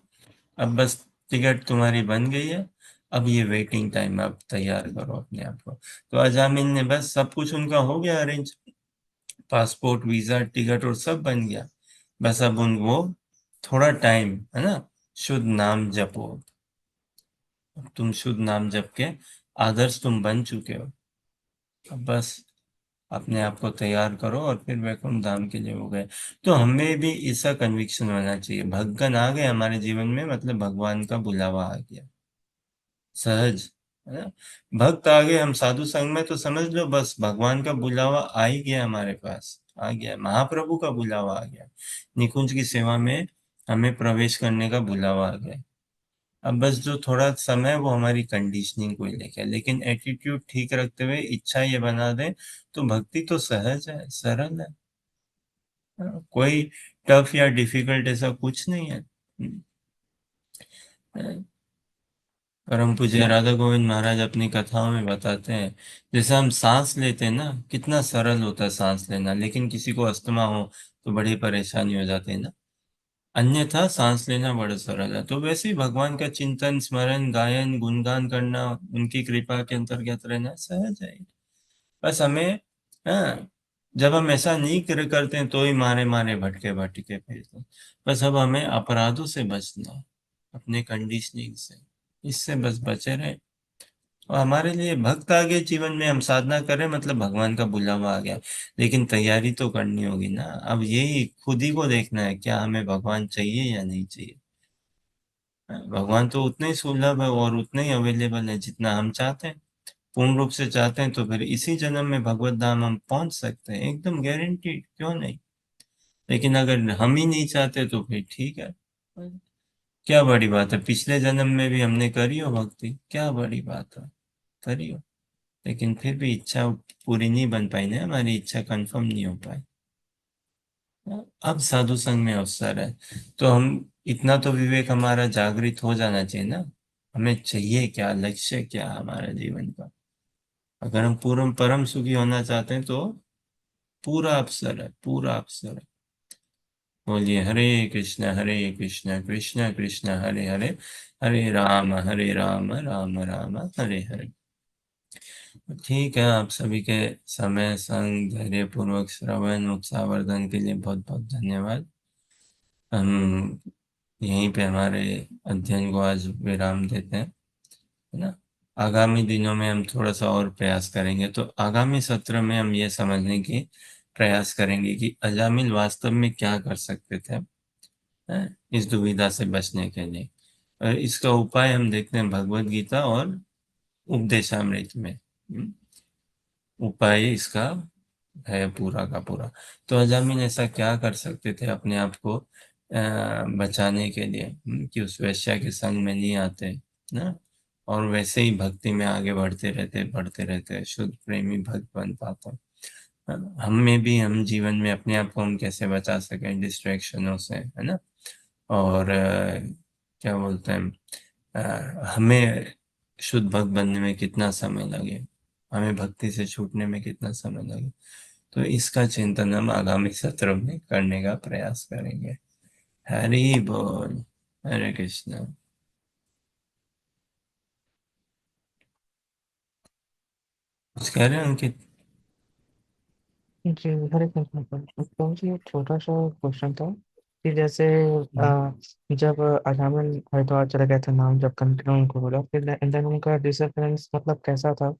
अब बस टिकट तुम्हारी बन गई है, अब ये वेटिंग टाइम, अब तैयार करो अपने आप को। तो अजामिल ने बस सब कुछ उनका हो गया अरेंज, पासपोर्ट वीजा टिकट और सब बन गया, बस अब उन वो थोड़ा टाइम, है ना, शुद्ध नाम जपो, अब तुम शुद्ध नाम जप के आदर्श तुम बन चुके हो, अब बस अपने आप को तैयार करो और फिर वैकुंठ धाम के लिए हो गए। तो हमें भी ऐसा कन्विक्शन होना चाहिए, भगवान आ गए हमारे जीवन में, मतलब भगवान का बुलावा आ गया, सहज, है ना, भक्त आ गए हम साधु संग में, तो समझ लो बस भगवान का बुलावा आ ही गया, हमारे पास आ गया, महाप्रभु का बुलावा आ गया, निकुंज की सेवा में हमें प्रवेश करने का बुलावा आ गया। अब बस जो थोड़ा समय है वो हमारी कंडीशनिंग को ही लेके है, लेकिन एटीट्यूड ठीक रखते हुए इच्छा ये बना दे, तो भक्ति तो सहज है, सरल है, कोई टफ या डिफिकल्ट ऐसा कुछ नहीं है। परम पूज्य राधा गोविंद महाराज अपनी कथाओं में बताते हैं, जैसे हम सांस लेते हैं ना, कितना सरल होता है सांस लेना, लेकिन किसी को अस्थमा हो तो बड़ी परेशानी हो जाती है ना, अन्यथा सांस लेना बड़ा सरल है। तो वैसे ही भगवान का चिंतन, स्मरण, गायन, गुणगान करना, उनकी कृपा के अंतर्गत रहना सहज है। बस हमें, हाँ, जब हम ऐसा नहीं करते हैं तो ही मारे मारे भटके भटके फिरते हैं। बस अब हमें अपराधों से बचना है, अपने कंडीशनिंग से, इससे बस बचे रहे। और हमारे लिए भक्त आ गए जीवन में, हम साधना करें मतलब भगवान का बुलावा आ गया, लेकिन तैयारी तो करनी होगी ना। अब यही खुद ही को देखना है, क्या हमें भगवान चाहिए या नहीं चाहिए। भगवान तो उतने ही सुलभ है और उतने ही अवेलेबल है जितना हम चाहते हैं, पूर्ण रूप से चाहते हैं तो फिर इसी जन्म में भगवत धाम हम पहुंच सकते हैं, एकदम गारंटीड, क्यों नहीं। लेकिन अगर हम ही नहीं चाहते तो फिर ठीक है, क्या बड़ी बात है, पिछले जन्म में भी हमने करी हो भक्ति, क्या बड़ी बात है, करी हो, लेकिन फिर भी इच्छा पूरी नहीं बन पाई ना, हमारी इच्छा कंफर्म नहीं हो पाई। अब साधु संग में अवसर है, तो हम, इतना तो विवेक हमारा जागृत हो जाना चाहिए ना, हमें चाहिए क्या, लक्ष्य क्या हमारा जीवन का, अगर हम पूर्ण परम सुखी होना चाहते हैं तो पूरा अवसर है, पूरा अवसर है। बोलिए हरे कृष्ण कृष्ण कृष्ण हरे हरे, हरे राम राम राम हरे हरे। ठीक है, आप सभी के समय संग धैर्य पूर्वक श्रवण उत्साहवर्धन के लिए बहुत बहुत धन्यवाद। हम यहीं पे हमारे अध्ययन को आज विराम देते हैं, है ना। आगामी दिनों में हम थोड़ा सा और प्रयास करेंगे, तो आगामी सत्र में हम ये समझने की प्रयास करेंगे कि अजामिल वास्तव में क्या कर सकते थे, इस दुविधा से बचने के लिए। और इसका उपाय हम देखते हैं भगवत गीता और उपदेशामृत में। उपाय इसका है पूरा का पूरा। तो अजामिल ऐसा क्या कर सकते थे अपने आप को बचाने के लिए, कि उस वेश्या के संग में नहीं आते ना, और वैसे ही भक्ति में आगे बढ़ते रहते शुद्ध प्रेमी भक्त बन पाते। हम में भी, हम जीवन में अपने आप को हम कैसे बचा सकें डिस्ट्रैक्शनों से, है ना। और क्या बोलते हैं, हमें शुद्ध भक्त बनने में कितना समय लगे, हमें भक्ति से छूटने में कितना समय लगे, तो इसका चिंतन हम आगामी सत्र में करने का प्रयास करेंगे। हरि बोल, हरे कृष्ण। कुछ कह रहे हैं अंकित? जी, हरे कृष्ण सर। तो मुझे एक छोटा सा क्वेश्चन था कि जैसे जब अजामिल हरिद्वार चले गए थे, नाम जब कंटिन्यू उनको बोला, फिर देन उनका डिसअपियरेंस मतलब कैसा था?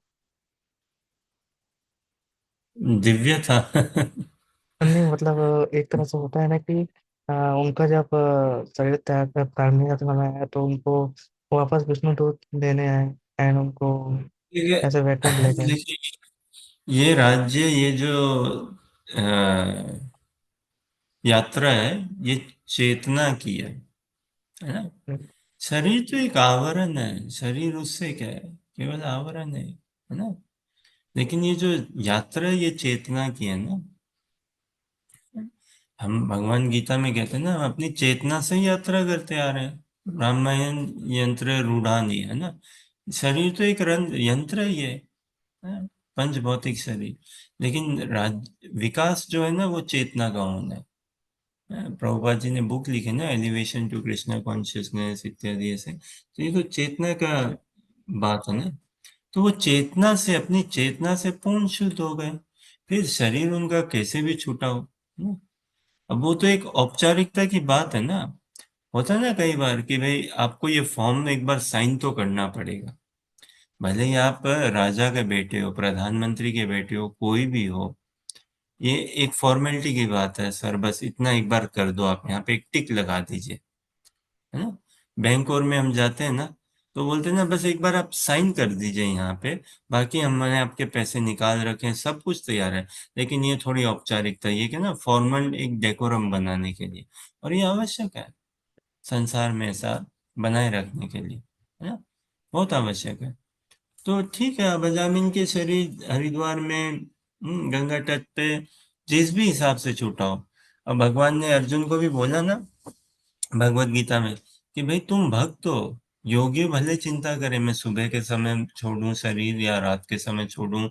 दिव्य था। नहीं मतलब एक तरह से होता है ना कि उनका जब शरीर त्याग करने का समय आया तो उनको वापस विष्णु दूत लेने आए एंड उनको देखिए, ऐसे वैकुंठ ले गए। ये राज्य, ये जो यात्रा है, ये चेतना की है ना। शरीर तो एक आवरण है, शरीर उससे क्या है, केवल आवरण है ना। लेकिन ये जो यात्रा है, ये चेतना की है ना। हम भगवान गीता में कहते हैं ना, हम अपनी चेतना से ही यात्रा करते आ रहे हैं। रामायण यंत्र रूढ़ानी, है ना। शरीर तो एक यंत्र ही है, पंच भौतिक शरीर। लेकिन विकास जो है ना, वो चेतना का होना है। प्रभुपाद जी ने बुक लिखे ना, एलिवेशन टू कृष्णा कॉन्शियसनेस इत्यादि ऐसे, तो ये तो चेतना का बात है ना। तो वो चेतना से, अपनी चेतना से पूर्ण शुद्ध हो गए, फिर शरीर उनका कैसे भी छूटा हो ना। अब वो तो एक औपचारिकता की बात है ना। होता है ना कई बार कि भाई आपको ये फॉर्म में एक बार साइन तो करना पड़ेगा, भले ही आप राजा के बेटे हो, प्रधानमंत्री के बेटे हो, कोई भी हो। ये एक फॉर्मेलिटी की बात है सर, बस इतना एक बार कर दो, आप यहाँ पे एक टिक लगा दीजिए, है ना। बैंक और में हम जाते हैं ना, तो बोलते हैं ना, बस एक बार आप साइन कर दीजिए यहाँ पे, बाकी हमने आपके पैसे निकाल रखे हैं, सब कुछ तैयार है। लेकिन ये थोड़ी औपचारिकता, ये क्या ना, फॉर्मल एक डेकोरम बनाने के लिए, और ये आवश्यक है संसार में ऐसा बनाए रखने के लिए, है ना, बहुत आवश्यक है। तो ठीक है, अब अजामिन के शरीर हरिद्वार में, गंगा तट पे, जिस भी हिसाब से छूटा हो। अब भगवान ने अर्जुन को भी बोला ना भगवत गीता में, कि भाई तुम भक्त हो, योगी भले चिंता करे मैं सुबह के समय छोड़ूं शरीर या रात के समय छोड़ूं,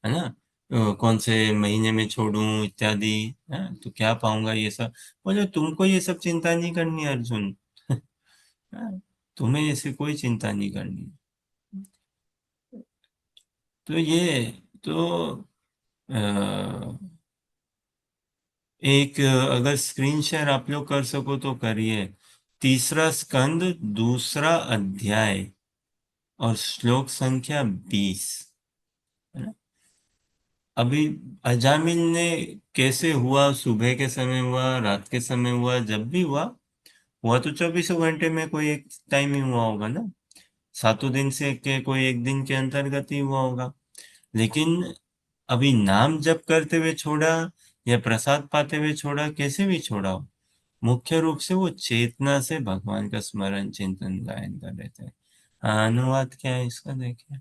है ना, कौन से महीने में छोड़ूं इत्यादि, है तो क्या पाऊंगा ये सब। बोले तुमको ये सब चिंता नहीं करनी अर्जुन। हाँ, तुम्हें ऐसी कोई चिंता नहीं करनी। तो ये तो एक अगर स्क्रीन शेयर आप लोग कर सको तो करिए। तीसरा स्कंद, दूसरा अध्याय, और श्लोक संख्या 20, है ना। अभी अजामिल ने कैसे हुआ, सुबह के समय हुआ, रात के समय हुआ, जब भी हुआ तो 24 घंटे में कोई एक टाइम ही हुआ होगा ना, 7 दिन से के कोई एक दिन के अंतर्गत ही हुआ होगा। लेकिन अभी नाम जप करते हुए छोड़ा या प्रसाद पाते हुए छोड़ा, कैसे भी छोड़ा हो, मुख्य रूप से वो चेतना से भगवान का स्मरण चिंतन गायन कर रहे थे। हाँ, अनुवाद क्या है इसका देखिए,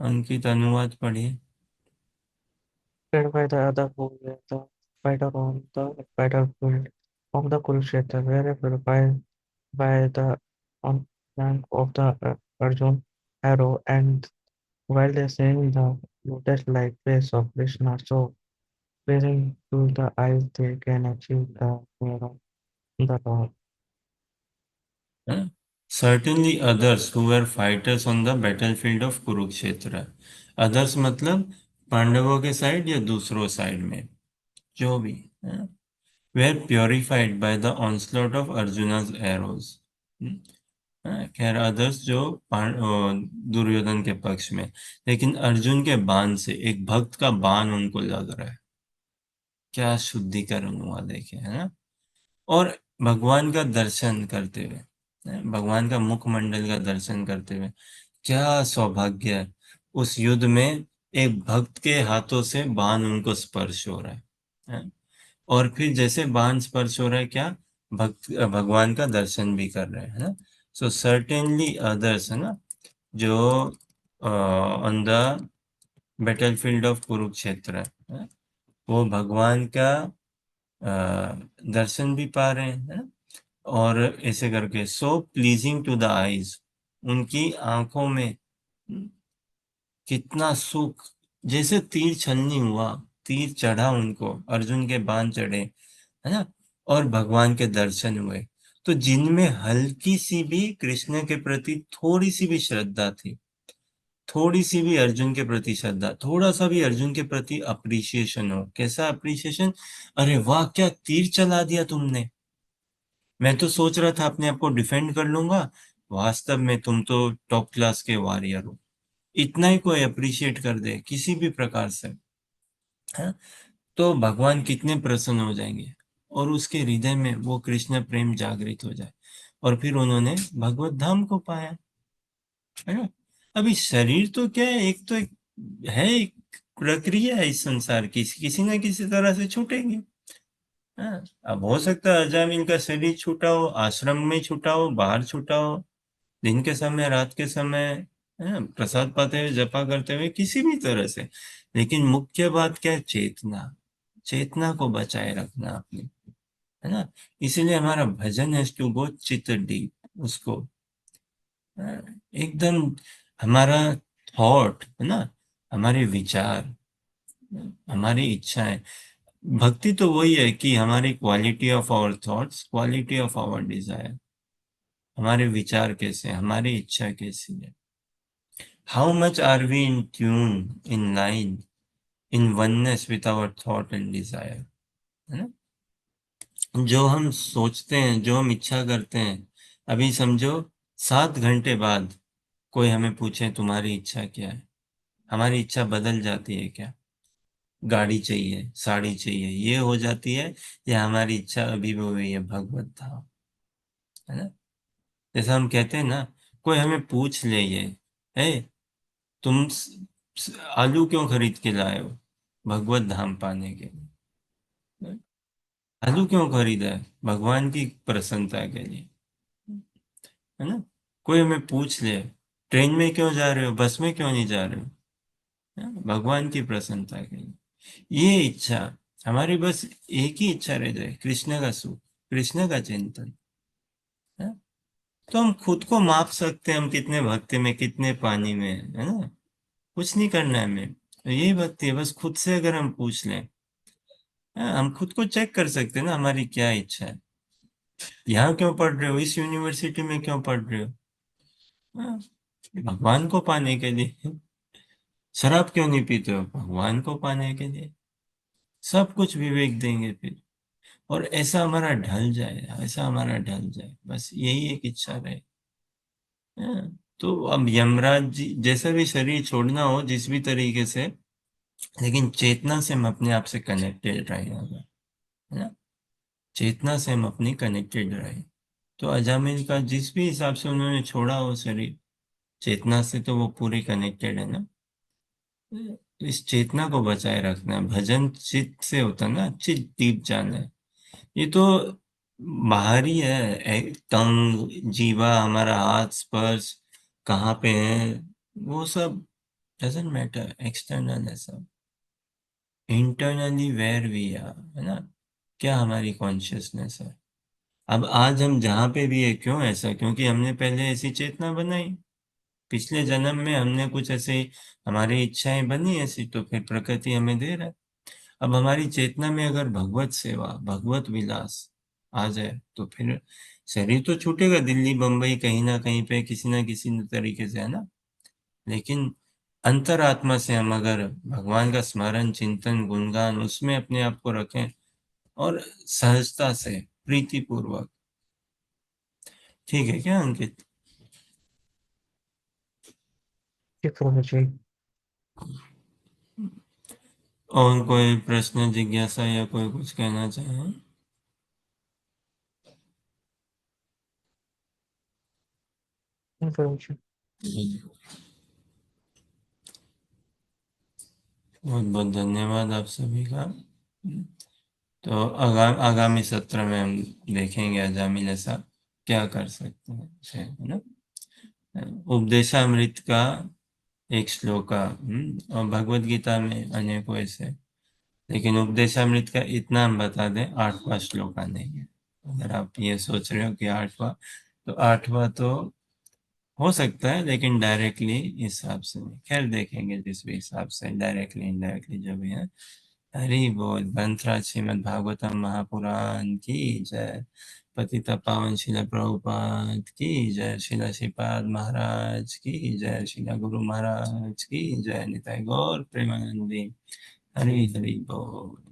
अंकित अनुवाद पढ़िए। Led by the other who were the fighter on the battlefield of the Kurukshetra, wherever by the on flank of the Arjun arrow and while they seeing the lotus-like face of Krishna, so pleasing to the eyes, they can achieve the fear of the Lord. Certainly others who were fighters on the battlefield of Kurukshetra. Others मतलब पांडवों के side या दूसरों side में, जो भी were purified by the onslaught of Arjuna's arrows. खैर others जो दुर्योधन के पक्ष में, लेकिन अर्जुन के बाण से, एक भक्त का बाण उनको लग रहा है, क्या शुद्धिकरण हुआ देखे, है ना। और भगवान का दर्शन करते हुए, भगवान का मुखमंडल का दर्शन करते हुए, क्या सौभाग्य है। उस युद्ध में एक भक्त के हाथों से बाण उनको स्पर्श हो रहा है, और फिर जैसे बाण स्पर्श हो रहा है, क्या भगवान का दर्शन भी कर रहे हैं, है ना। सो सर्टेनली अदर्स, है ना, जो on the battlefield of Kurukshetra है, वो भगवान का दर्शन भी पा रहे हैं, है ना। और ऐसे करके सो प्लीजिंग टू द आईज, उनकी आंखों में कितना सुख, जैसे तीर छलनी हुआ, तीर चढ़ा उनको, अर्जुन के बाण चढ़े, है ना, और भगवान के दर्शन हुए, तो जिनमें हल्की सी भी कृष्ण के प्रति थोड़ी सी भी श्रद्धा थी, थोड़ी सी भी अर्जुन के प्रति श्रद्धा, थोड़ा सा भी अर्जुन के प्रति अप्रिसिएशन हो। कैसा अप्रिसिएशन? अरे वाह, क्या तीर चला दिया तुमने, मैं तो सोच रहा था अपने आप को डिफेंड कर लूंगा, वास्तव में तुम तो टॉप क्लास के वॉरियर हो। इतना ही कोई अप्रिशिएट कर दे किसी भी प्रकार से, है, तो भगवान कितने प्रसन्न हो जाएंगे, और उसके हृदय में वो कृष्ण प्रेम जागृत हो जाए, और फिर उन्होंने भगवत धाम को पाया, है ना। अभी शरीर तो क्या है, एक तो एक प्रक्रिया है इस संसार की, किसी ना किसी तरह से छूटेगी। हाँ, अब हो सकता है अजामिल का शरीर छूटा हो, आश्रम में छूटा हो, बाहर छूटा हो, दिन के समय, रात के समय, है, प्रसाद पाते हुए, जपा करते हुए, किसी भी तरह से। लेकिन मुख्य बात क्या है? चेतना, चेतना को बचाए रखना अपनी, है ना। इसीलिए हमारा भजन है टू गो चित्त डीप, उसको एकदम, हमारा थॉट, है ना, हमारे विचार, हमारी इच्छाएं, भक्ति तो वही है कि हमारी quality of our thoughts, quality of our desire, हमारे विचार कैसे, हमारी इच्छा कैसी है। How much are we in tune, in line, in oneness with our thought and desire, है ना। जो हम सोचते हैं, जो हम इच्छा करते हैं, अभी समझो 7 घंटे बाद कोई हमें पूछे तुम्हारी इच्छा क्या है, हमारी इच्छा बदल जाती है क्या? गाड़ी चाहिए, साड़ी चाहिए, ये हो जाती है, या हमारी इच्छा अभी भी वही है, भगवत धाम, है ना। जैसा हम कहते हैं ना, कोई हमें पूछ ले, ये है, तुम आलू क्यों खरीद के लाए हो? भगवत धाम पाने के लिए। आलू क्यों खरीदा है? भगवान की प्रसन्नता के लिए, है ना। कोई हमें पूछ ले, ट्रेन में क्यों जा रहे हो, बस में क्यों नहीं जा रहे हो? भगवान की प्रसन्नता के लिए। ये इच्छा हमारी, बस एक ही इच्छा रह जाए, कृष्ण का सुख, कृष्ण का चिंतन, है? तो हम खुद को माप सकते हैं, हम कितने भक्ति में, कितने पानी में, है ना। कुछ नहीं करना है हमें, तो यही भक्ति है, बस खुद से अगर हम पूछ लें, हम खुद को चेक कर सकते हैं ना, हमारी क्या इच्छा है। यहाँ क्यों पढ़ रहे हो, इस यूनिवर्सिटी में क्यों पढ़ रहे हो? हाँ, भगवान को पाने के लिए। शराब क्यों नहीं पीते हो? भगवान को पाने के लिए। सब कुछ विवेक देंगे फिर, और ऐसा हमारा ढल जाए, ऐसा हमारा ढल जाए, बस यही एक इच्छा रहे। हाँ, तो अब यमराज जी, जैसा भी शरीर छोड़ना हो, जिस भी तरीके से, लेकिन चेतना से हम अपने आप से कनेक्टेड रहे, है ना। चेतना से हम अपनी कनेक्टेड रहे, तो अजामिल का जिस भी हिसाब से उन्होंने छोड़ा हो शरीर, चेतना से तो वो पूरी कनेक्टेड है ना। तो इस चेतना को बचाए रखना, भजन चित्त से होता है ना, चित्त दीप जाना है। ये तो बाहरी है, टंग, जीवा, हमारा हाथ, स्पर्श कहाँ पे है, वो सब डजंट मैटर, एक्सटर्नल है सब। इंटरनली वेयर वी आर, है ना, क्या हमारी कॉन्शियसनेस है। अब आज हम जहाँ पे भी है, क्यों ऐसा? क्योंकि हमने पहले ऐसी चेतना बनाई, पिछले जन्म में हमने कुछ ऐसे हमारी इच्छाएं बनी ऐसी, तो फिर प्रकृति हमें दे रहा है। अब हमारी चेतना में अगर भगवत सेवा, भगवत विलास आ जाए तो फिर शरीर तो छूटेगा, दिल्ली बम्बई कहीं ना कहीं पे किसी ना किसी तरीके से, है ना। लेकिन अंतरात्मा से हम अगर भगवान का स्मरण, चिंतन, गुणगान उसमें अपने आप को रखें और सहजता से, प्रीति पूर्वक। ठीक है क्या अंकित? ठीक प्रभुजी। और कोई प्रश्न, जिज्ञासा या कोई कुछ कहना चाहे? ठीक प्रभुजी। बहुत बहुत धन्यवाद आप सभी का। तो आगामी सत्र में हम देखेंगे अजामिल ऐसा क्या कर सकते हैं, है ना। उपदेशामृत का एक श्लोका, और भगवत गीता में अनेकों ऐसे, लेकिन उपदेशामृत का इतना हम बता दें, 8वां श्लोका नहीं है। अगर आप ये सोच रहे हो कि 8वां, तो 8वां तो हो सकता है, लेकिन डायरेक्टली हिसाब से नहीं। खैर देखेंगे जिस भी हिसाब से, डायरेक्टली इनडायरेक्टली जो भी है। हरि बोल। ग्रंथराज श्रीमद् भागवतम महापुराण की जय। पतित पावन शिला प्रभुपाद की जय। शिला श्रीपाद महाराज की जय। शिला गुरु महाराज की जय। निताई गौर प्रेमानंदी। हरि हरि बोल।